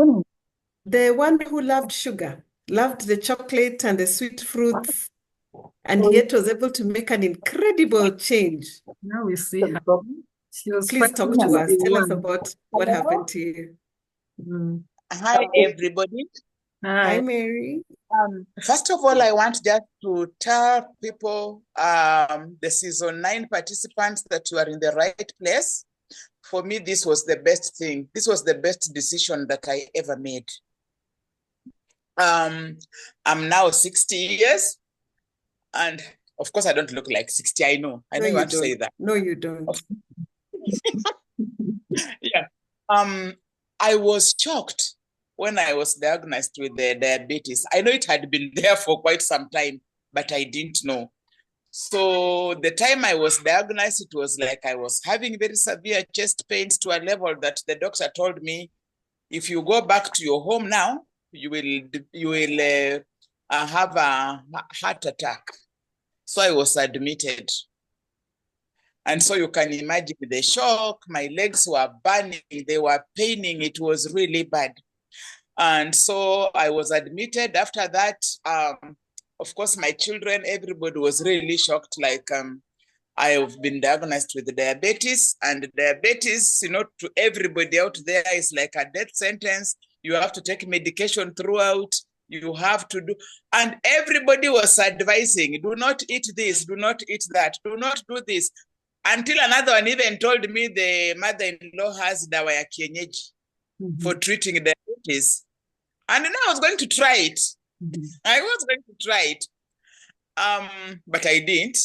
the one who loved sugar, loved the chocolate and the sweet fruits, and yet was able to make an incredible change. Now we see her. Please talk to us. Tell us about what happened to you. Hi, everybody. Hi, Mary. First of all, I want just to tell people, the season 9 participants, that you are in the right place. For me, this was the best thing. This was the best decision that I ever made. I'm now 60 years. And of course, I don't look like 60. I know No, you you want to say don't. that. No, you don't. Yeah. I was shocked when I was diagnosed with the diabetes. I know it had been there for quite some time, but I didn't know. So the time I was diagnosed, it was like I was having very severe chest pains to a level that the doctor told me, if you go back to your home now, you will have a heart attack. So I was admitted. And so you can imagine the shock. My legs were burning, they were paining. It was really bad. And so I was admitted. After that, of course, my children, everybody was really shocked. Like, I have been diagnosed with diabetes, and diabetes, to everybody out there is like a death sentence. You have to take medication throughout. You have to do, and everybody was advising, do not eat this, do not eat that, do not do this. Until another one even told me the mother-in-law has dawa ya kienyeji for treating diabetes. And then I was going to try it. I was going to try it. But I didn't.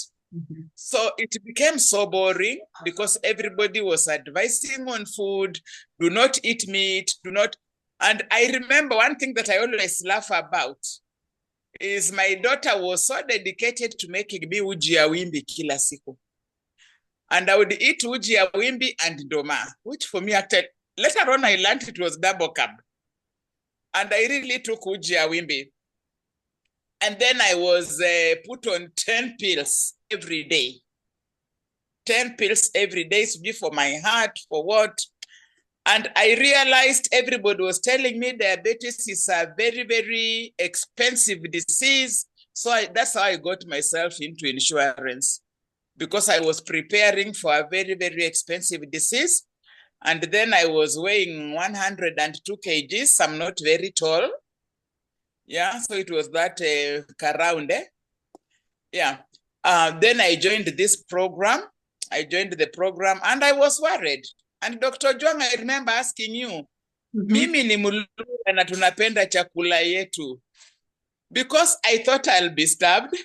So it became so boring because everybody was advising on food, do not eat meat, do not. And I remember one thing that I always laugh about is my daughter was so dedicated to making me uji ya wimbi kila siku. And I would eat uji ya wimbi and ndoma, which for me, actually, later on I learned it was double carb. And I really took uji ya wimbi. And then I was put on 10 pills every day. 10 pills every day to be for my heart, for what? And I realized everybody was telling me diabetes is a very, very expensive disease. So that's how I got myself into insurance, because I was preparing for a very, very expensive disease. And then I was weighing 102 kgs. I'm not very tall. Yeah, so it was that around. Yeah. Then I joined this program. I joined the program and I was worried. And Dr. Juang, I remember asking you, mimi ni Mluya na tunapenda chakula yetu. Because I thought I'll be starved.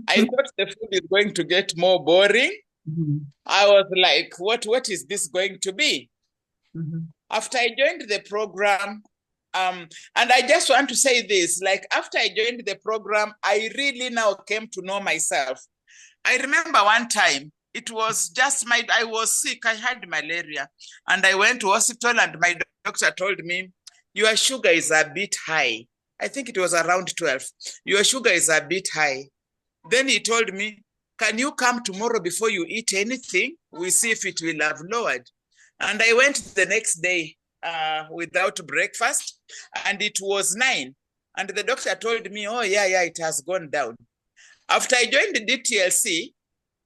I thought the food is going to get more boring. I was like, what is this going to be? After I joined the program, and I just want to say this, like after I joined the program, I really now came to know myself. I remember one time, it was just I was sick, I had malaria, and I went to hospital and my doctor told me, your sugar is a bit high. I think it was around 12. Your sugar is a bit high. Then he told me, can you come tomorrow before you eat anything? We see if it will have lowered. And I went the next day without breakfast, and it was 9. And the doctor told me, oh, yeah, it has gone down. After I joined the Dtlc,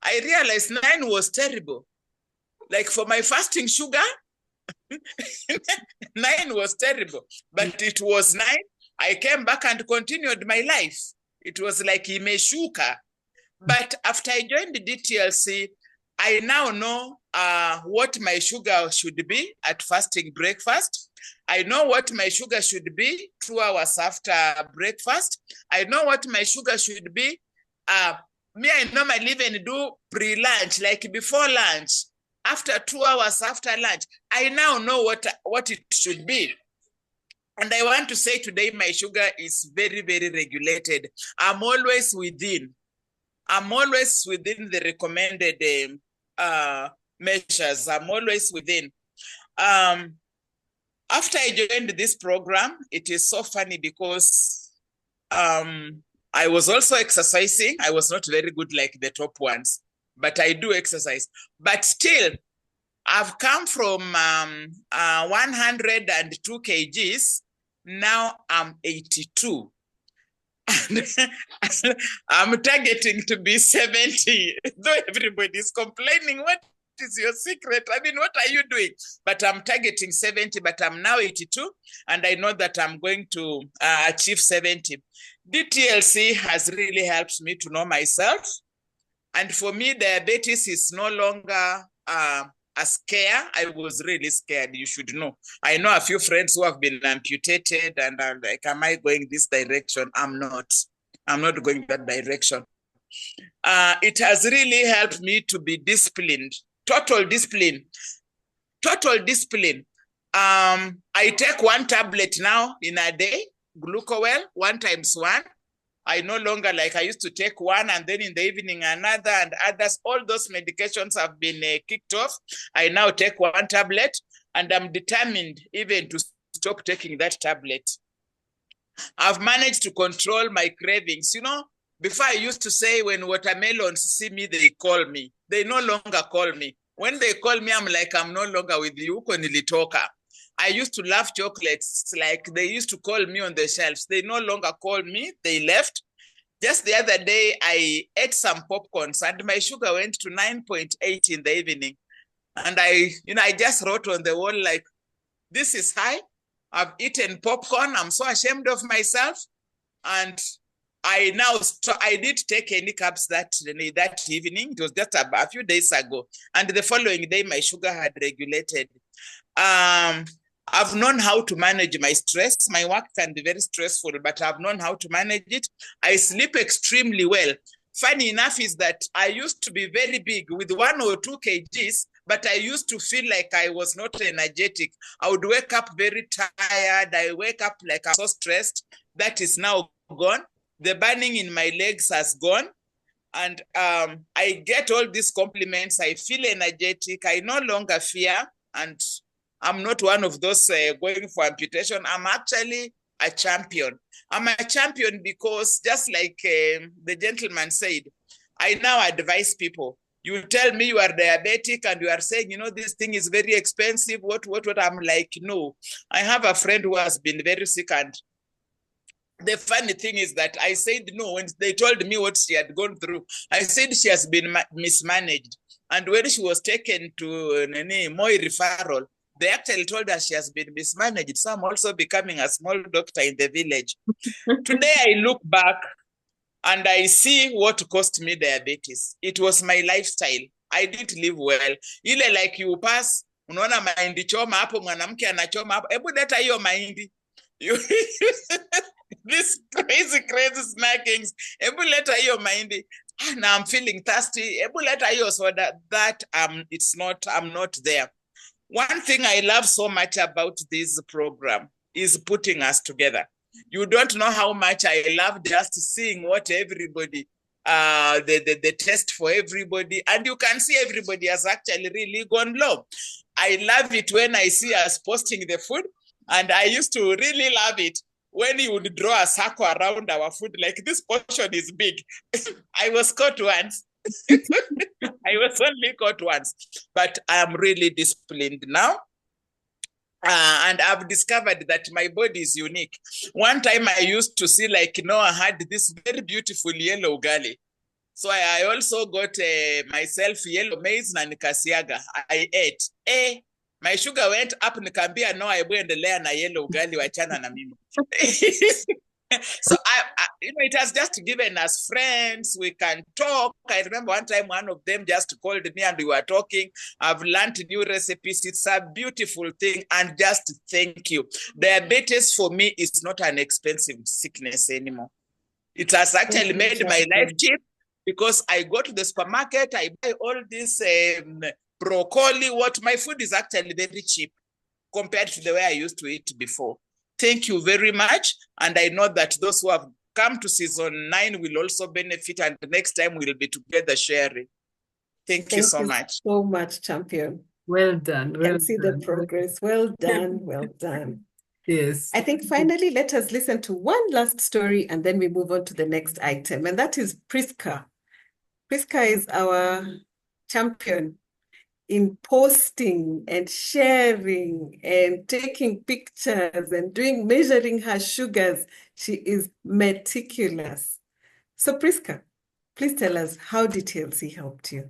I realized 9 was terrible. Like for my fasting sugar, 9 was terrible. But it was 9. I came back and continued my life. It was like imeshuka. But after I joined the Dtlc, I now know what my sugar should be at fasting breakfast. I know what my sugar should be 2 hours after breakfast. I know what my sugar should be. Me, I normally even do pre-lunch, like before lunch, after 2 hours after lunch. I now know what it should be. And I want to say today, my sugar is very, very regulated. I'm always within the recommended measures. I'm always within. After I joined this program, it is so funny because I was also exercising. I was not very good like the top ones, but I do exercise. But still, I've come from 102 kgs. Now I'm 82. I'm targeting to be 70. Though everybody's complaining, what is your secret? I mean, what are you doing? But I'm targeting 70, but I'm now 82. And I know that I'm going to achieve 70. Dtlc has really helped me to know myself. And for me, diabetes is no longer a scare. I was really scared, you should know. I know a few friends who have been amputated and are like, am I going this direction? I'm not. I'm not going that direction. It has really helped me to be disciplined, total discipline, total discipline. I take 1 tablet now in a day, Glucowell, 1 times 1. I no longer, like I used to take 1 and then in the evening another and others. All those medications have been kicked off. I now take 1 tablet and I'm determined even to stop taking that tablet. I've managed to control my cravings. You know, before I used to say when watermelons see me, they call me. They no longer call me. When they call me, I'm like, I'm no longer with you. I used to love chocolates. Like they used to call me on the shelves. They no longer call me. They left. Just the other day, I ate some popcorns and my sugar went to 9.8 in the evening. And I just wrote on the wall, like, this is high. I've eaten popcorn. I'm so ashamed of myself. And I did take any carbs that evening. It was just a few days ago. And the following day, my sugar had regulated. I've known how to manage my stress. My work can be very stressful, but I've known how to manage it. I sleep extremely well. Funny enough is that I used to be very big with 1 or 2 kgs, but I used to feel like I was not energetic. I would wake up very tired. I wake up like I'm so stressed. That is now gone. The burning in my legs has gone. And I get all these compliments. I feel energetic. I no longer fear. And I'm not one of those going for amputation. I'm actually a champion. I'm a champion because just like the gentleman said, I now advise people. You tell me you are diabetic and you are saying, you know, this thing is very expensive. What? I'm like, no. I have a friend who has been very sick, and the funny thing is that I said no when they told me what she had gone through. I said she has been mismanaged. And when she was taken to Moi referral, they actually told her she has been mismanaged. So I'm also becoming a small doctor in the village. Today I look back and I see what cost me diabetes. It was my lifestyle. I didn't live well. Ile like you pass, unaona mahindi choma hapo, mwanamke anachoma hapo. Hebu leta hiyo mahindi. This crazy snackings. Hebu leta hiyo mahindi. Now I'm feeling thirsty. Hebu leta hiyo soda. That I'm not there. One thing I love so much about this program is putting us together. You don't know how much I love just seeing what everybody, the test for everybody, and you can see everybody has actually really gone low. I love it when I see us posting the food, and I used to really love it when you would draw a circle around our food, like this portion is big. I was caught once. I was only caught once, but I'm really disciplined now. And I've discovered that my body is unique. One time I used to see like, I had this very beautiful yellow ugali. So I also got myself yellow maize na nikasiaga. I ate. My sugar went up, nikambia no, I endelea na yellow ugali, wachana na mimi. So it has just given us friends. We can talk. I remember one time one of them just called me and we were talking. I've learned new recipes. It's a beautiful thing. And just thank you. Diabetes for me is not an expensive sickness anymore. It has actually made my life cheap because I go to the supermarket, I buy all this broccoli. My food is actually very cheap compared to the way I used to eat before. Thank you very much. And I know that those who have come to season 9 will also benefit. And the next time we'll be together sharing. Thank you so much. So much, champion. Well done. Well see done. The progress. Well done. Well done. Yes. I think finally, let us listen to one last story and then we move on to the next item. And that is Priska. Priska is our champion in posting and sharing and taking pictures and measuring her sugars. She is meticulous. So Priska, please tell us how Dtlc helped you.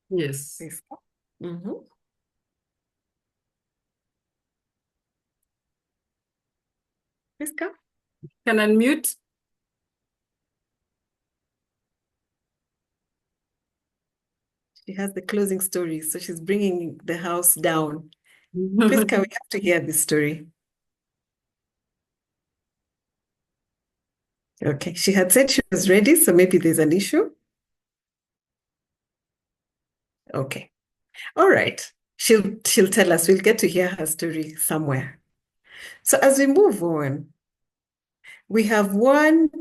Yes. Priska. Mm-hmm. Priska? Can unmute. She has the closing story, so she's bringing the house down. Please, can we have to hear this story? Okay, she had said she was ready, so maybe there's an issue. Okay. All right. She'll tell us. We'll get to hear her story somewhere. So as we move on, we have one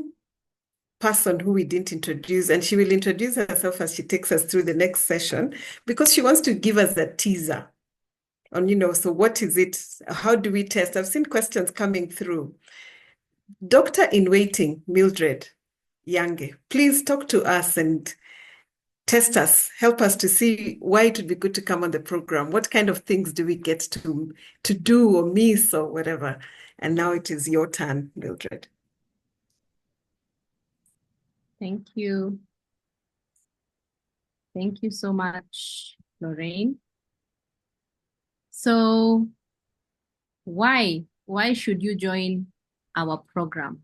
person who we didn't introduce, and she will introduce herself as she takes us through the next session, because she wants to give us a teaser on, so what is it? How do we test? I've seen questions coming through. Doctor in waiting, Mildred Yange, please talk to us and test us, help us to see why it would be good to come on the program. What kind of things do we get to do or miss or whatever? And now it is your turn, Mildred. Thank you. Thank you so much, Lorraine. So why should you join our program?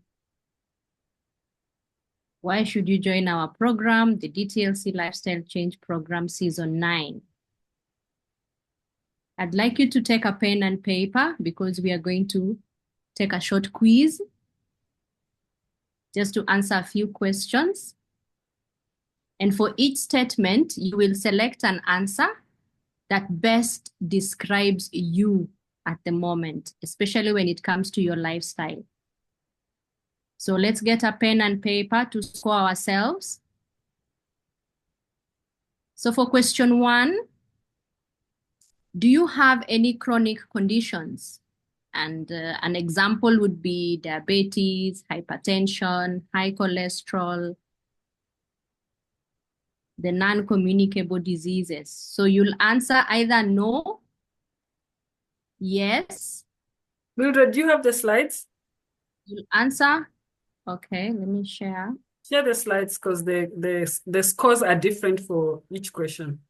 Why should you join our program, the Dtlc Lifestyle Change Program Season 9? I'd like you to take a pen and paper because we are going to take a short quiz just to answer a few questions. And for each statement, you will select an answer that best describes you at the moment, especially when it comes to your lifestyle. So let's get a pen and paper to score ourselves. So for question 1, do you have any chronic conditions? And an example would be diabetes, hypertension, high cholesterol, the non-communicable diseases. So you'll answer either no, yes. Mildred, do you have the slides? You'll answer, okay, let me share. Share the slides because the scores are different for each question.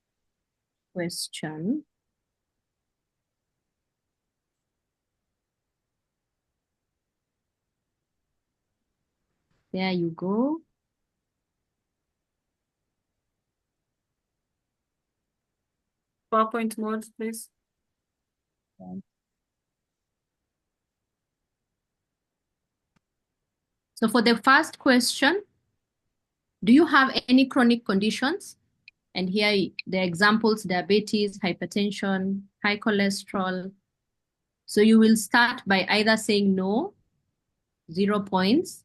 Question. There you go. PowerPoint mode, please. Okay. So for the first question, do you have any chronic conditions? And here are the examples: diabetes, hypertension, high cholesterol. So you will start by either saying no, 0 points,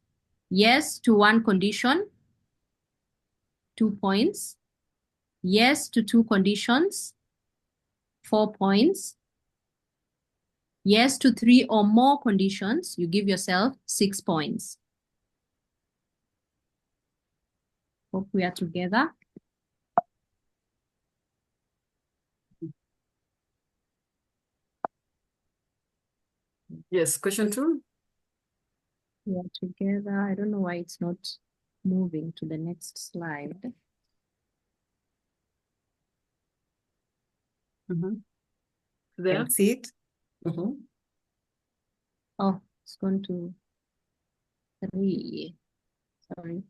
yes to one condition, 2 points, yes to 2 conditions, 4 points, yes to 3 or more conditions, you give yourself 6 points. Hope we are together. Yes, question 2. We are together. I don't know why it's not moving to the next slide. There. Can see it. Oh, it's gone to 3. Sorry.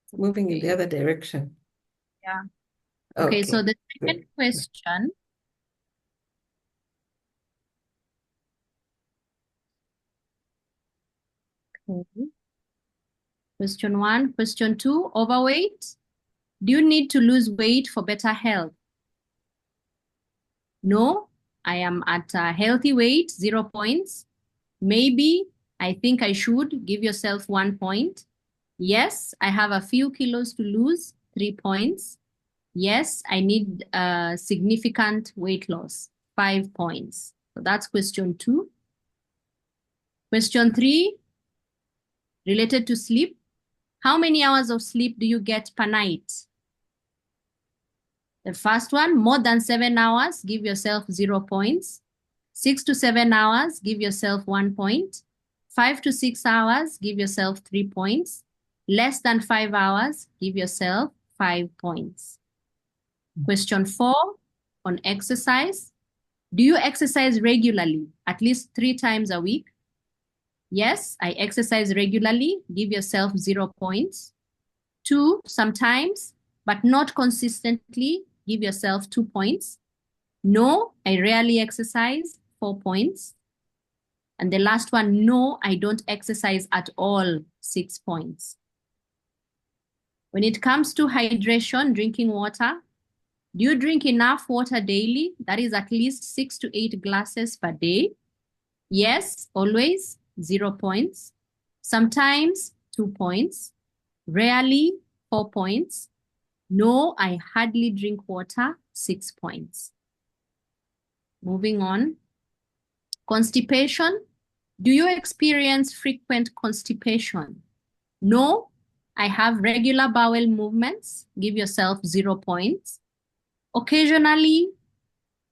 It's moving in the other direction. Yeah. Okay, so the second good. question. Okay. Question 1. Question 2, overweight. Do you need to lose weight for better health? No, I am at a healthy weight, 0 points. Maybe, I think I should, give yourself 1 point. Yes, I have a few kilos to lose, 3 points. Yes, I need significant weight loss, 5 points. So that's question 2. Question 3, related to sleep. How many hours of sleep do you get per night? The first one, more than 7 hours, give yourself 0 points. 6 to 7 hours, give yourself 1 point. 5 to 6 hours, give yourself 3 points. Less than 5 hours, give yourself 5 points. Question 4, on exercise. Do you exercise regularly, at least 3 times a week? Yes, I exercise regularly, give yourself 0 points. 2, sometimes, but not consistently, give yourself 2 points. No, I rarely exercise, 4 points. And the last one, no, I don't exercise at all, 6 points. When it comes to hydration, drinking water, do you drink enough water daily? That is at least 6 to 8 glasses per day. Yes, always, 0 points. Sometimes, 2 points. Rarely, 4 points. No, I hardly drink water, 6 points. Moving on. Constipation. Do you experience frequent constipation? No, I have regular bowel movements. Give yourself 0 points. Occasionally,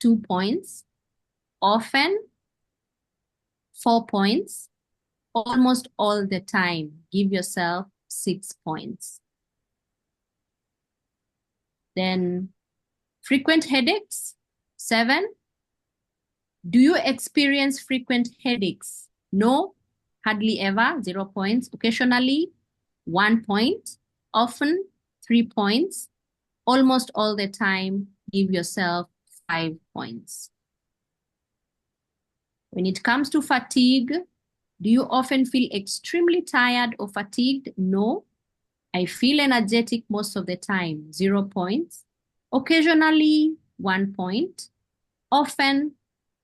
2 points. Often, 4 points. Almost all the time, give yourself 6 points. Then, frequent headaches, 7. Do you experience frequent headaches? No, hardly ever, 0 points. Occasionally, 1 point. Often, 3 points. Almost all the time, give yourself 5 points. When it comes to fatigue, do you often feel extremely tired or fatigued? No, I feel energetic most of the time, 0 points. Occasionally, 1 point. Often,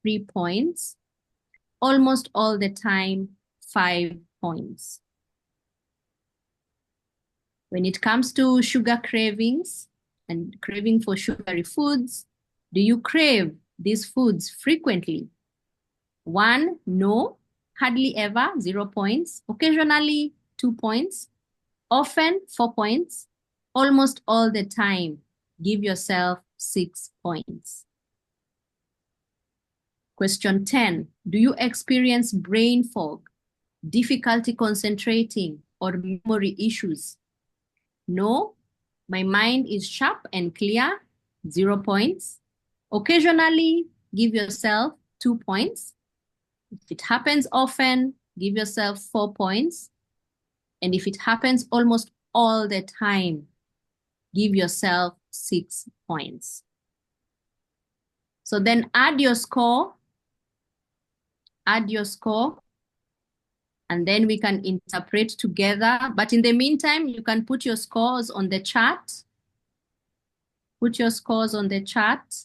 3 points. Almost all the time, 5 points. When it comes to sugar cravings and craving for sugary foods, do you crave these foods frequently? 1, no, hardly ever, 0 points. Occasionally, 2 points. Often, 4 points. Almost all the time, give yourself 6 points. Question 10, do you experience brain fog, difficulty concentrating, or memory issues? No, my mind is sharp and clear, 0 points. Occasionally, give yourself 2 points. If it happens often, give yourself 4 points. And if it happens almost all the time, give yourself 6 points. So then add your score, and then we can interpret together. But in the meantime, you can put your scores on the chat. Put your scores on the chat.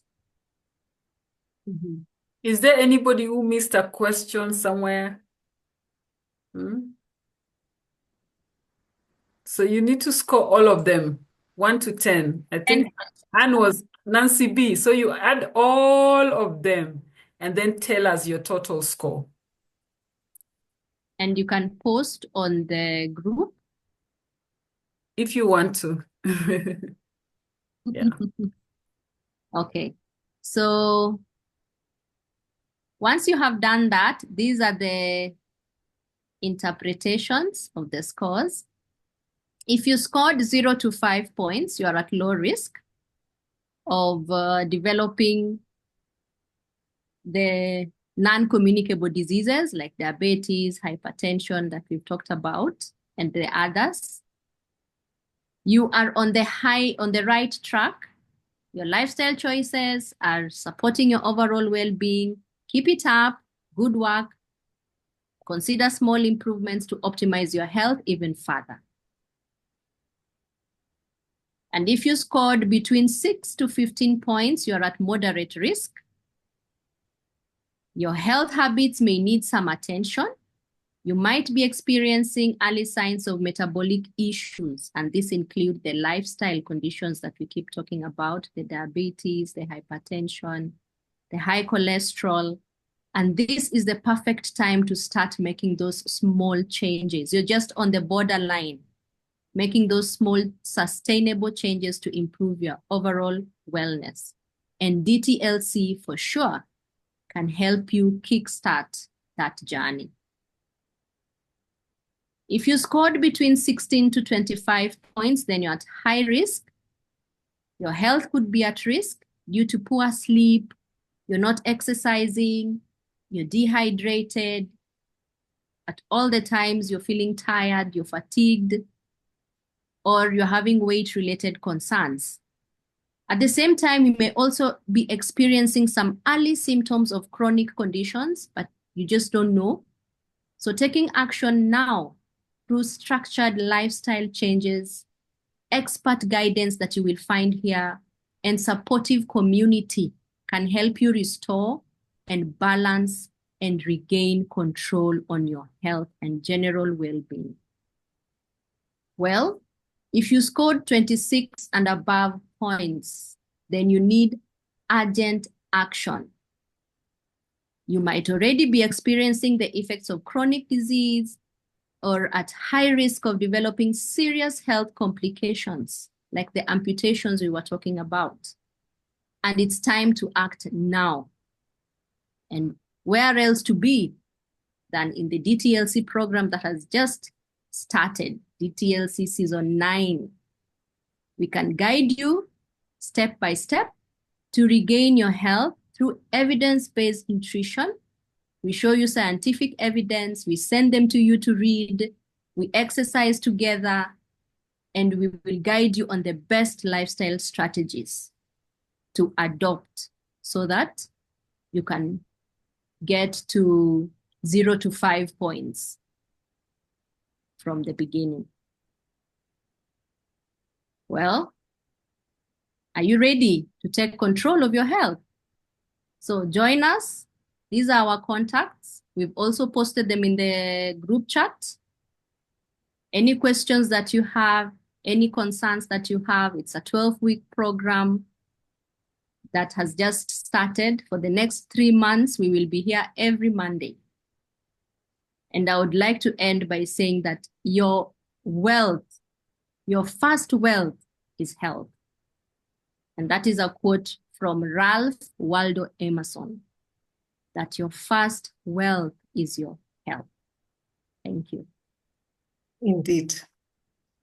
Is there anybody who missed a question somewhere? So you need to score all of them, 1 to 10. I think Anne was Nancy B. So you add all of them and then tell us your total score. And you can post on the group. If you want to. Yeah. Okay. So once you have done that, these are the interpretations of the scores. If you scored 0 to 5 points, you are at low risk of developing the non-communicable diseases like diabetes, hypertension that we've talked about, and the others. You are on the right track. Your lifestyle choices are supporting your overall well-being. Keep it up. Good work. Consider small improvements to optimize your health even further. And if you scored between 6 to 15 points, you're at moderate risk. Your health habits may need some attention. You might be experiencing early signs of metabolic issues, and this include the lifestyle conditions that we keep talking about, the diabetes, the hypertension, the high cholesterol. And this is the perfect time to start making those small changes. You're just on the borderline, making those small sustainable changes to improve your overall wellness. And Dtlc for sure can help you kickstart that journey. If you scored between 16 to 25 points, then you're at high risk. Your health could be at risk due to poor sleep. You're not exercising. You're dehydrated. At all the times, you're feeling tired. You're fatigued. or you're having weight-related concerns. At the same time, you may also be experiencing some early symptoms of chronic conditions, but you just don't know. So taking action now through structured lifestyle changes, expert guidance that you will find here, and supportive community can help you restore and balance and regain control on your health and general well-being. Well, if you scored 26 and above points, then you need urgent action. You might already be experiencing the effects of chronic disease or at high risk of developing serious health complications, like the amputations we were talking about. And it's time to act now. And where else to be than in the DTLC program that has just started, DTLC Season 9. We can guide you step by step to regain your health through evidence-based nutrition. We show you scientific evidence, we send them to you to read, we exercise together, and we will guide you on the best lifestyle strategies to adopt so that you can get to 0 to 5 points from the beginning. Well, are you ready to take control of your health? So join us. These are our contacts. We've also posted them in the group chat. Any questions that you have, any concerns that you have, it's a 12-week program that has just started. For the next 3 months, we will be here every Monday. And I would like to end by saying that your wealth, your first wealth is health. And that is a quote from Ralph Waldo Emerson, that your first wealth is your health. Thank you. Indeed.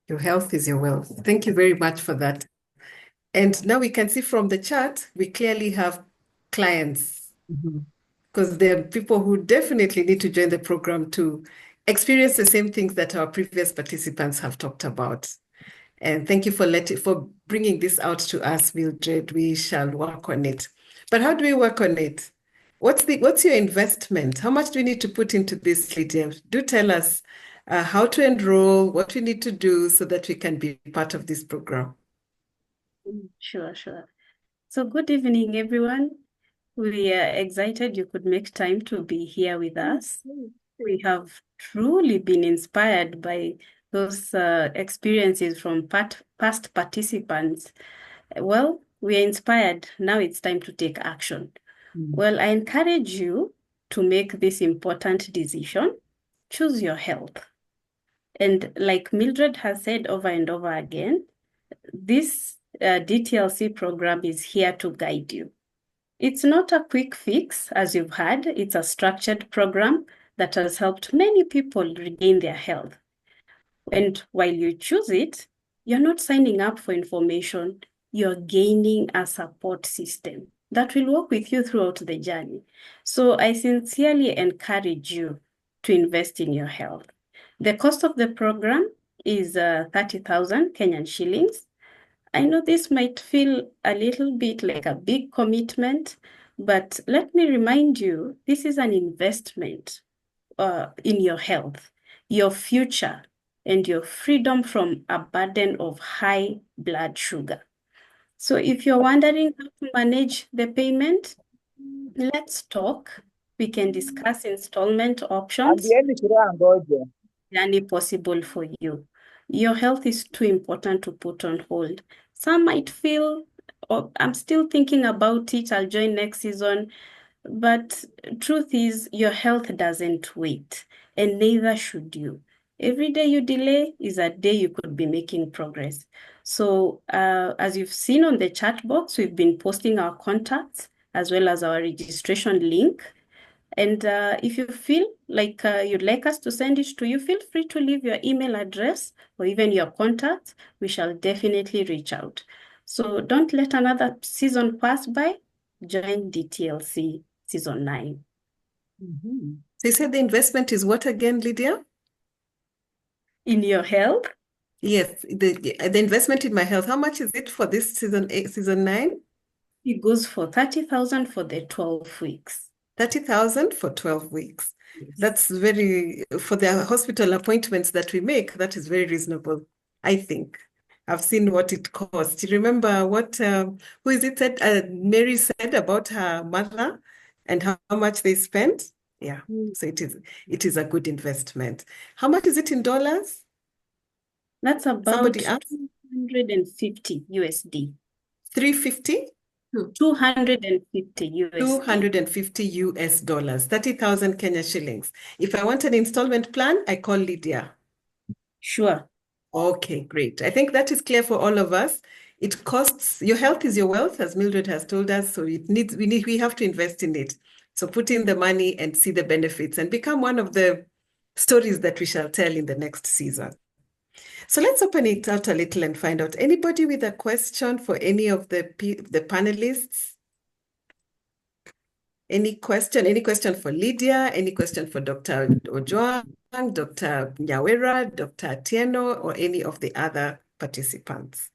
Your health is your wealth. Thank you very much for that. And now we can see from the chat, we clearly have clients, because there are people who definitely need to join the program to experience the same things that our previous participants have talked about. And thank you for bringing this out to us, Mildred. We shall work on it. But how do we work on it? What's your investment? How much do we need to put into this, Lydia? Do tell us how to enroll, what we need to do so that we can be part of this program. Sure. So good evening, everyone. We are excited you could make time to be here with us. We have truly been inspired by those experiences from past participants. Well, we are inspired. Now it's time to take action. Well, I encourage you to make this important decision. Choose your health. And like Mildred has said over and over again, this DTLC program is here to guide you. It's not a quick fix, as you've heard. It's a structured program that has helped many people regain their health. And while you choose it, you're not signing up for information. You're gaining a support system that will work with you throughout the journey. So I sincerely encourage you to invest in your health. The cost of the program is 30,000 Kenyan shillings. I know this might feel a little bit like a big commitment, but let me remind you, this is an investment in your health, your future, and your freedom from a burden of high blood sugar. So if you're wondering how to manage the payment, let's talk. We can discuss installment options. Any possible for you. Your health is too important to put on hold. Some might feel, oh, I'm still thinking about it, I'll join next season. But truth is, your health doesn't wait, and neither should you. Every day you delay is a day you could be making progress. So as you've seen on the chat box, we've been posting our contacts as well as our registration link. And if you feel like you'd like us to send it to you, feel free to leave your email address or even your contact. We shall definitely reach out. So don't let another season pass by. Join DTLC Season 9. So you said the investment is what again, Lydia? In your health. Yes, the investment in my health. How much is it for this season 9? It goes for 30,000 for the 12 weeks. 30,000 for 12 weeks. Yes. That's very, for the hospital appointments that we make, that is very reasonable, I think. I've seen what it costs. You remember what, who is it that Mary said about her mother and how much they spent? Yeah, so it is a good investment. How much is it in dollars? That's about Somebody asked. 250 USD. 350? 250 USD. 250 US dollars, 30,000 Kenya shillings. If I want an installment plan, I call Lydia. Sure. Okay, great. I think that is clear for all of us. It costs, your health is your wealth, as Mildred has told us, so we have to invest in it. So put in the money and see the benefits and become one of the stories that we shall tell in the next season. So let's open it out a little and find out. Anybody with a question for any of the panelists? Any question for Lydia? Any question for Dr. Ojwang, Dr. Nyawera, Dr. Atieno, or any of the other participants?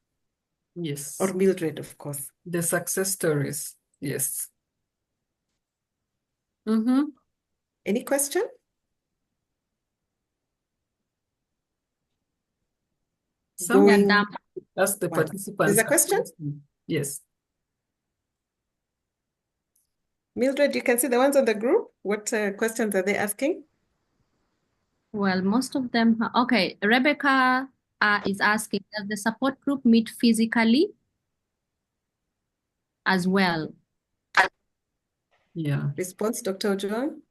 Yes. Or Mildred, of course. The success stories. Yes. Any question? That's the participants. There's a question? Yes. Mildred, you can see the ones on the group. What questions are they asking? Well, most of them. Okay, Rebecca is asking, does the support group meet physically as well? Yeah. Response, Dr. Ojwang?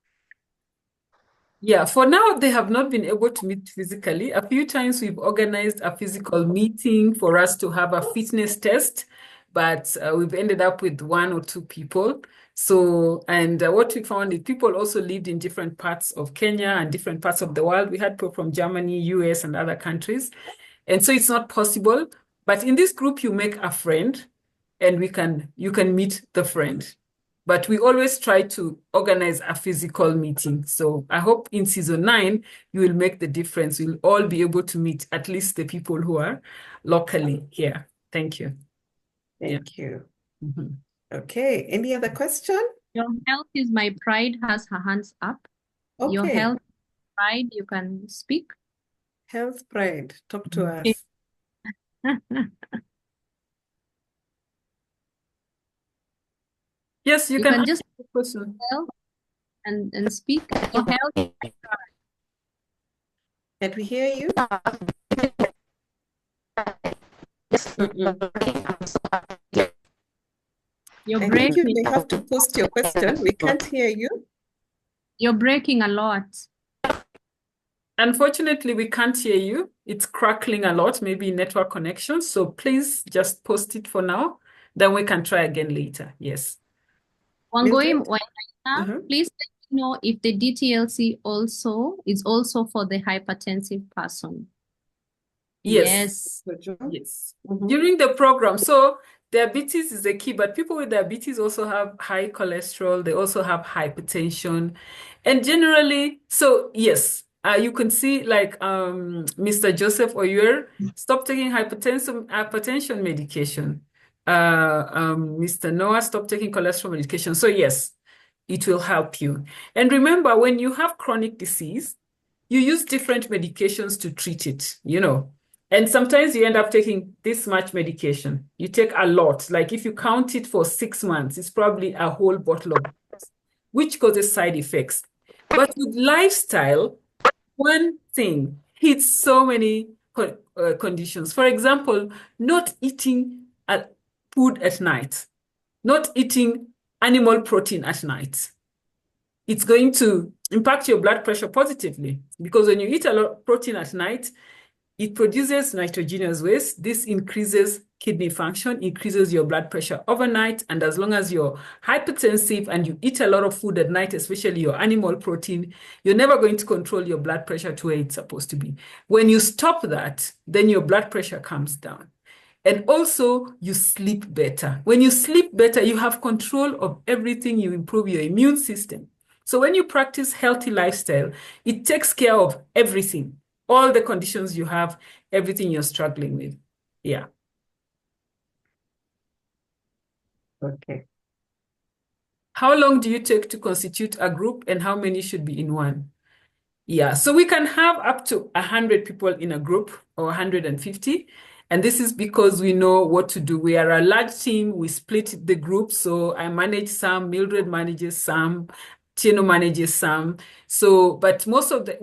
Yeah, for now, they have not been able to meet physically. A few times we've organized a physical meeting for us to have a fitness test, but we've ended up with 1 or 2 people. So, and what we found is people also lived in different parts of Kenya and different parts of the world. We had people from Germany, US, and other countries. And so it's not possible. But in this group, you make a friend and you can meet the friend. But we always try to organize a physical meeting. So I hope in season 9, you will make the difference. We'll all be able to meet at least the people who are locally here. Thank you. Thank you. Okay, any other question? Your health is my pride has her hands up. Okay. Your health pride, you can speak. Health pride, talk to us. Yes, you can just and speak. Your health. Can we hear you? You're breaking. You may have to post your question. We can't hear you. You're breaking a lot. Unfortunately, we can't hear you. It's crackling a lot, maybe network connection. So please just post it for now. Then we can try again later. Yes. Wangoi, please let me know if the Dtlc is also for the hypertensive person. Yes. During the program. So diabetes is the key, but people with diabetes also have high cholesterol. They also have hypertension. And generally, so yes, you can see like Mr. Joseph Oyer, stop taking hypertension medication. Mr. Noah, stop taking cholesterol medication. So yes, it will help you. And remember, when you have chronic disease, you use different medications to treat it, you know. And sometimes you end up taking this much medication. You take a lot. Like if you count it for 6 months, it's probably a whole bottle of drugs, which causes side effects. But with lifestyle, one thing hits so many conditions. For example, not eating food at night, not eating animal protein at night. It's going to impact your blood pressure positively because when you eat a lot of protein at night, it produces nitrogenous waste. This increases kidney function, increases your blood pressure overnight. And as long as you're hypertensive and you eat a lot of food at night, especially your animal protein, you're never going to control your blood pressure to where it's supposed to be. When you stop that, then your blood pressure comes down. And also, you sleep better. When you sleep better, you have control of everything. You improve your immune system. So when you practice healthy lifestyle, it takes care of everything. all the conditions you have, everything you're struggling with. Yeah. Okay. How long do you take to constitute a group, and how many should be in one? Yeah, so we can have up to 100 people in a group, or 150. And this is because we know what to do. We are a large team. We split the group. So I manage some, Mildred manages some, Tino manages some. So, but most of the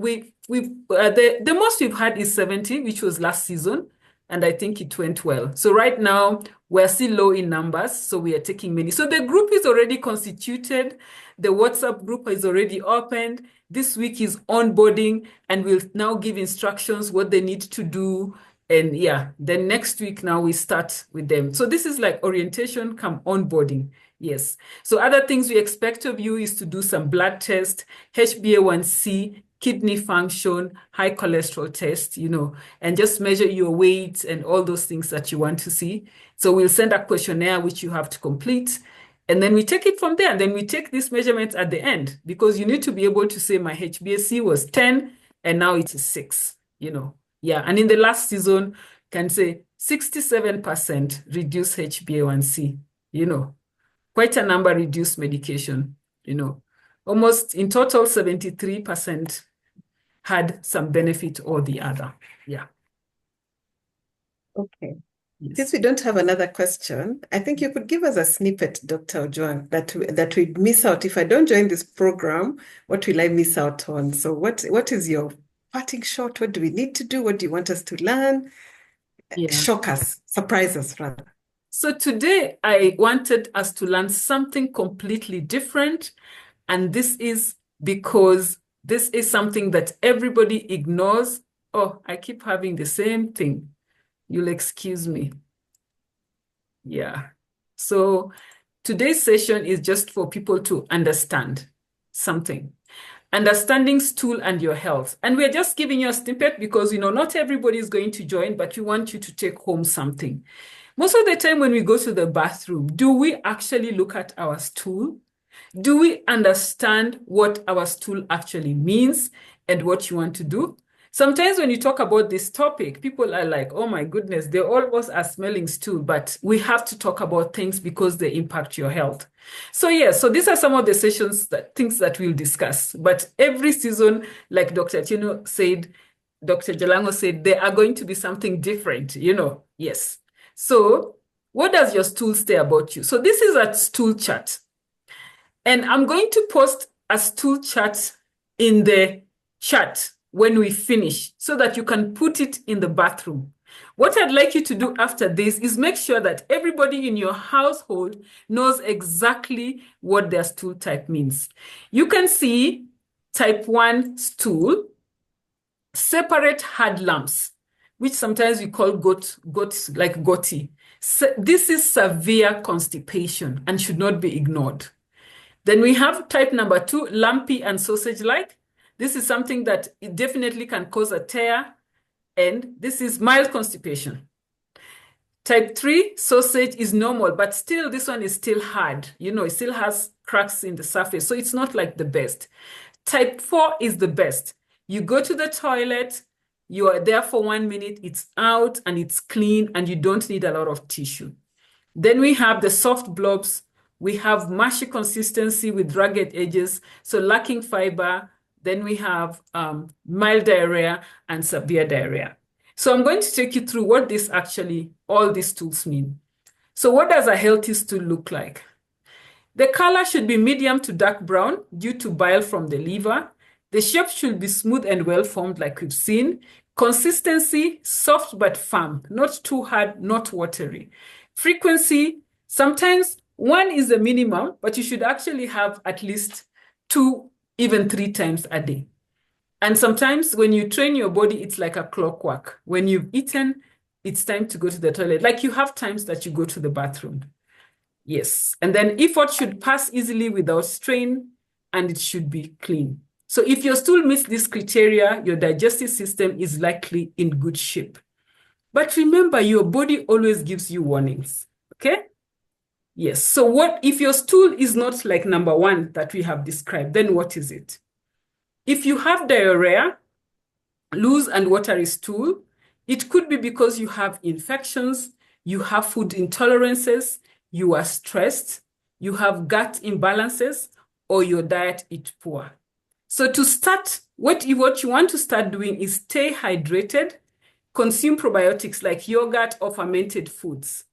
the most we've had is 70, which was last season, and I think it went well. So right now we're still low in numbers, so we are taking many. So the group is already constituted. The WhatsApp group is already opened. This week is onboarding, and we'll now give instructions what they need to do. And yeah, then next week now we start with them. So this is like orientation come onboarding. Yes. So other things we expect of you is to do some blood test, HbA1c, kidney function, high cholesterol test, and just measure your weight and all those things that you want to see. So we'll send a questionnaire which you have to complete. And then we take it from there. And then we take these measurements at the end, because you need to be able to say my HbA1c was 10 and now it's 6, Yeah. And in the last season, can say 67% reduced HbA1c, Quite a number reduced medication, Almost in total, 73% had some benefit or the other. Yeah. Okay. Yes. Since we don't have another question, I think you could give us a snippet, Dr. Ojwang, that we'd miss out. If I don't join this program, what will I miss out on? So what is your parting shot? What do we need to do? What do you want us to learn? Yeah. Shock us, surprise us, rather. So today I wanted us to learn something completely different. And this is because this is something that everybody ignores. Oh, I keep having the same thing. You'll excuse me. Yeah. So today's session is just for people to understand something. Understanding stool and your health. And we're just giving you a snippet because, not everybody is going to join, but we want you to take home something. Most of the time when we go to the bathroom, do we actually look at our stool? Do we understand what our stool actually means and what you want to do? Sometimes when you talk about this topic, people are like, oh my goodness, they almost are smelling stool, but we have to talk about things because they impact your health. So yeah, so these are some of the things that we'll discuss. But every season, like Dr. Tino said, Dr. Jalango said, there are going to be something different, yes. So what does your stool say about you? So this is a stool chart. And I'm going to post a stool chart in the chat when we finish so that you can put it in the bathroom. What I'd like you to do after this is make sure that everybody in your household knows exactly what their stool type means. You can see type 1 stool, separate hard lumps, which sometimes we call like goti. So this is severe constipation and should not be ignored. Then we have type number 2, lumpy and sausage-like. This is something that it definitely can cause a tear, and this is mild constipation. Type 3, sausage is normal, but still this one is still hard. It still has cracks in the surface, so it's not like the best. Type 4 is the best. You go to the toilet, you are there for 1 minute, it's out and it's clean, and you don't need a lot of tissue. Then we have the soft blobs. We have mushy consistency with ragged edges, so lacking fiber. Then we have mild diarrhea and severe diarrhea. So I'm going to take you through what all these stools mean. So what does a healthy stool look like? The color should be medium to dark brown due to bile from the liver. The shape should be smooth and well-formed like we've seen. Consistency, soft but firm, not too hard, not watery. Frequency, sometimes 1 is the minimum, but you should actually have at least 2, even 3 times a day. And sometimes when you train your body, it's like a clockwork. When you've eaten, it's time to go to the toilet. Like you have times that you go to the bathroom. Yes. And then effort should pass easily without strain, and it should be clean. So if your stool meets this criteria, your digestive system is likely in good shape. But remember, your body always gives you warnings, okay? Yes, so what if your stool is not like number 1 that we have described, then what is it? If you have diarrhea, loose and watery stool. It could be because you have infections, you have food intolerances, you are stressed, you have gut imbalances, or your diet is poor. So to start, what you want to start doing is stay hydrated, consume probiotics like yogurt or fermented foods,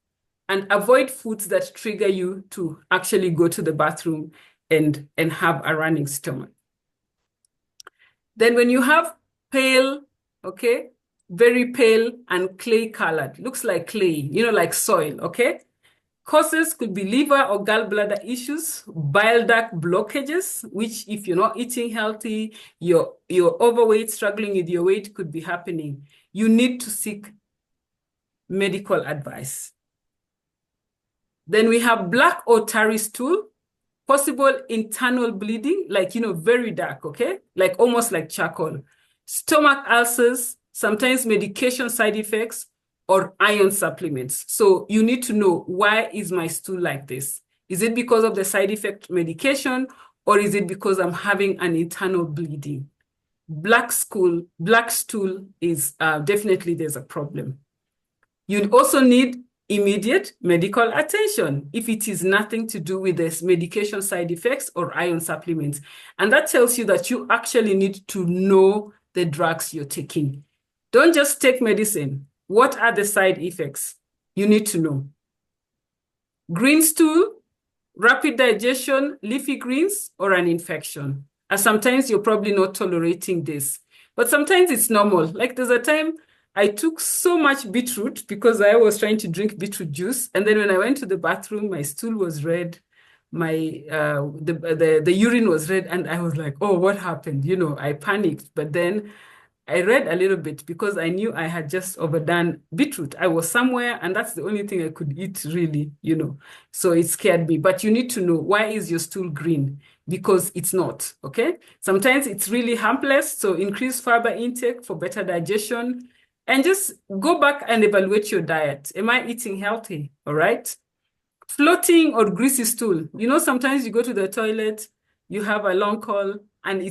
and avoid foods that trigger you to actually go to the bathroom and have a running stomach. Then when you have pale, okay, very pale and clay colored, looks like clay, like soil, okay? Causes could be liver or gallbladder issues, bile duct blockages, which if you're not eating healthy, you're overweight, struggling with your weight could be happening. You need to seek medical advice. Then we have black or tarry stool, possible internal bleeding, like, very dark, okay? Like almost like charcoal. Stomach ulcers, sometimes medication side effects, or iron supplements. So you need to know, why is my stool like this? Is it because of the side effect medication, or is it because I'm having an internal bleeding? Black stool is definitely there's a problem. You also need immediate medical attention if it is nothing to do with this medication side effects or iron supplements. And that tells you that you actually need to know the drugs you're taking. Don't just take medicine. What are the side effects? You need to know. Green stool, rapid digestion, leafy greens, or an infection. And sometimes you're probably not tolerating this, but sometimes it's normal. Like there's a time I took so much beetroot because I was trying to drink beetroot juice. And then when I went to the bathroom, my stool was red. The urine was red. And I was like, oh, what happened? I panicked. But then I read a little bit because I knew I had just overdone beetroot. I was somewhere and that's the only thing I could eat really, So it scared me. But you need to know, why is your stool green? Because it's not, okay? Sometimes it's really harmless. So increase fiber intake for better digestion. And just go back and evaluate your diet. Am I eating healthy? All right. Floating or greasy stool. Sometimes you go to the toilet, you have a long call, and you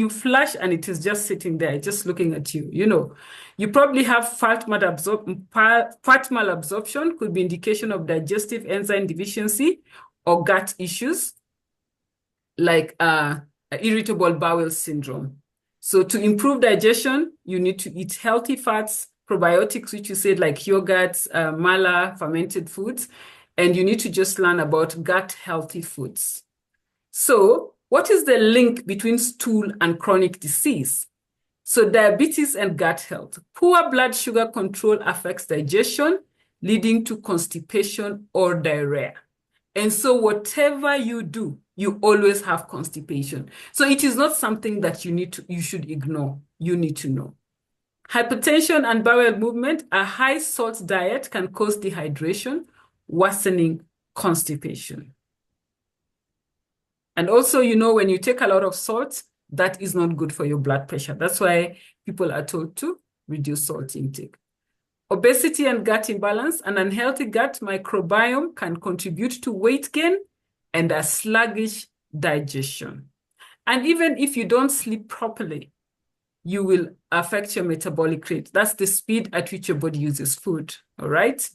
flush and it is just sitting there, just looking at you. You probably have fat malabsorption, could be indication of digestive enzyme deficiency or gut issues, like irritable bowel syndrome. So to improve digestion, you need to eat healthy fats, probiotics, which you said like yogurts, mala, fermented foods, and you need to just learn about gut healthy foods. So what is the link between stool and chronic disease? So diabetes and gut health. Poor blood sugar control affects digestion, leading to constipation or diarrhea. And so whatever you do, you always have constipation. So it is not something that you should ignore. You need to know. Hypertension and bowel movement, a high salt diet can cause dehydration, worsening constipation. And also, when you take a lot of salt, that is not good for your blood pressure. That's why people are told to reduce salt intake. Obesity and gut imbalance, an unhealthy gut microbiome can contribute to weight gain and a sluggish digestion. And even if you don't sleep properly, you will affect your metabolic rate. That's the speed at which your body uses food, all right?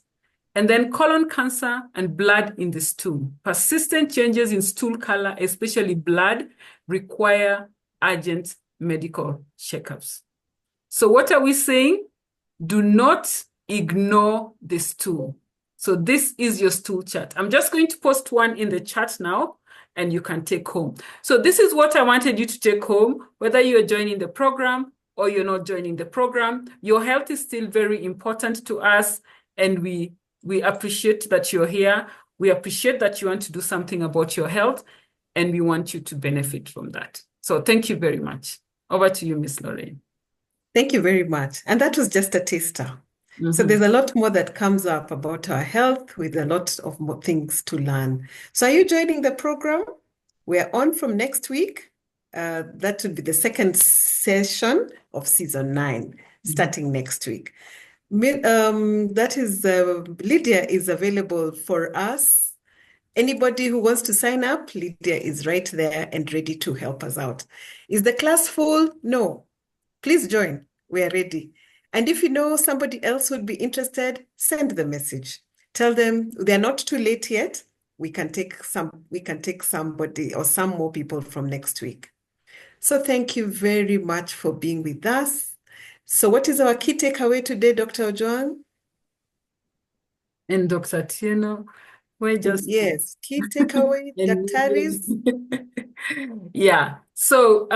And then colon cancer and blood in the stool. Persistent changes in stool color, especially blood, require urgent medical checkups. So what are we saying? Do not ignore the stool. So this is your stool chart. I'm just going to post one in the chat now, and you can take home. So this is what I wanted you to take home, whether you're joining the program or you're not joining the program. Your health is still very important to us, and we appreciate that you're here. We appreciate that you want to do something about your health, and we want you to benefit from that. So thank you very much. Over to you, Miss Lorraine. Thank you very much. And that was just a taster. So there's a lot more that comes up about our health, with a lot of more things to learn. So are you joining the program? We're on from next week. That would be the second session of season 9, starting next week. That is, Lydia is available for us. Anybody who wants to sign up, Lydia is right there and ready to help us out. Is the class full? No. Please join. We are ready. And if you know somebody else who'd be interested, send the message. Tell them they're not too late yet. We can take somebody or some more people from next week. So thank you very much for being with us. So what is our key takeaway today, Dr. Ojwang? And Dr. Tieno, we're just yes, key takeaway, Daktaris. Yeah. So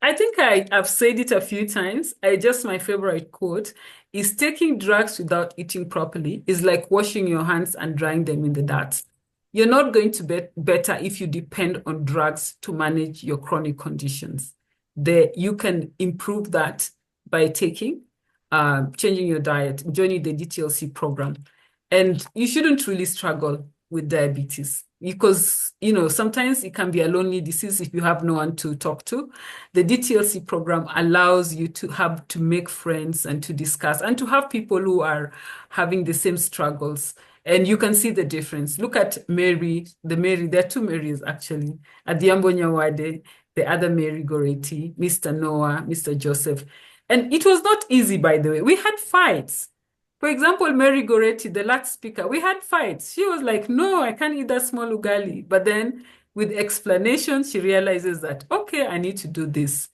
I think I've said it a few times. My favorite quote is taking drugs without eating properly is like washing your hands and drying them in the dirt. You're not going to be better if you depend on drugs to manage your chronic conditions. You can improve that by changing your diet, joining the Dtlc program. And you shouldn't really struggle with diabetes because, sometimes it can be a lonely disease if you have no one to talk to. The Dtlc program allows you to make friends and to discuss and to have people who are having the same struggles. And you can see the difference. Look at Mary, there are two Marys actually, Adhiambo Nyawade, the other Mary Goretti, Mr. Noah, Mr. Joseph. And it was not easy, by the way. We had fights. For example, Mary Goretti, the last speaker, we had fights. She was like, no, I can't eat that small ugali. But then with explanation, she realizes that, okay, I need to do this.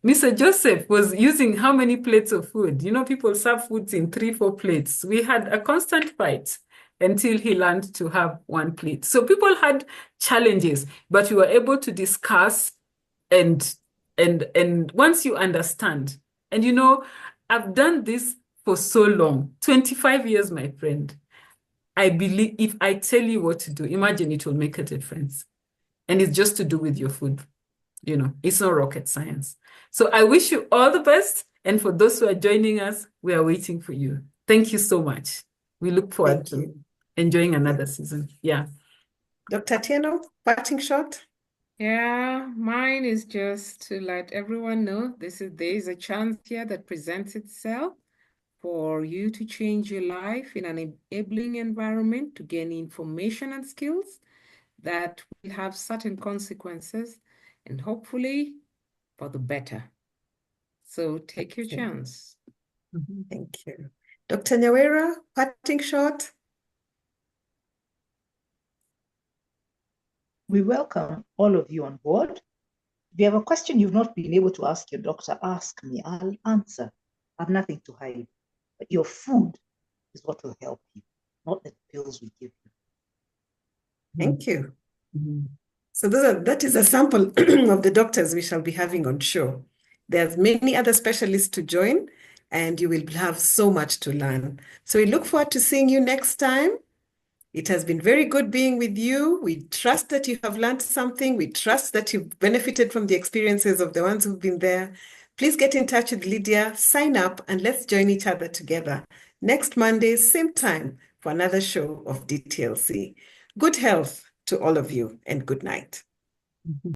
Mr. Joseph was using how many plates of food? People serve foods in 3-4 plates. We had a constant fight until he learned to have 1 plate. So people had challenges, but we were able to discuss and once you understand, and I've done this for so long, 25 years, my friend. I believe if I tell you what to do, imagine it will make a difference. And it's just to do with your food. It's not rocket science. So I wish you all the best. And for those who are joining us, we are waiting for you. Thank you so much. We look forward to enjoying another season. Yeah. Dr. Tieno, parting shot? Yeah, mine is just to let everyone know there is a chance here that presents itself for you to change your life in an enabling environment to gain information and skills that will have certain consequences and hopefully for the better. So take your chance. Thank you. Dr. Nyawera, parting shot? We welcome all of you on board. If you have a question you've not been able to ask your doctor, ask me. I'll answer. I have nothing to hide. But your food is what will help you, not the pills we give you. Thank you. So that is a sample of the doctors we shall be having on show. There's many other specialists to join, and you will have so much to learn. So we look forward to seeing you next time. It has been very good being with you. We trust that you have learned something. We trust that you've benefited from the experiences of the ones who've been there. Please get in touch with Lydia, sign up, and let's join each other together next Monday, same time, for another show of Dtlc. Good health to all of you, and good night.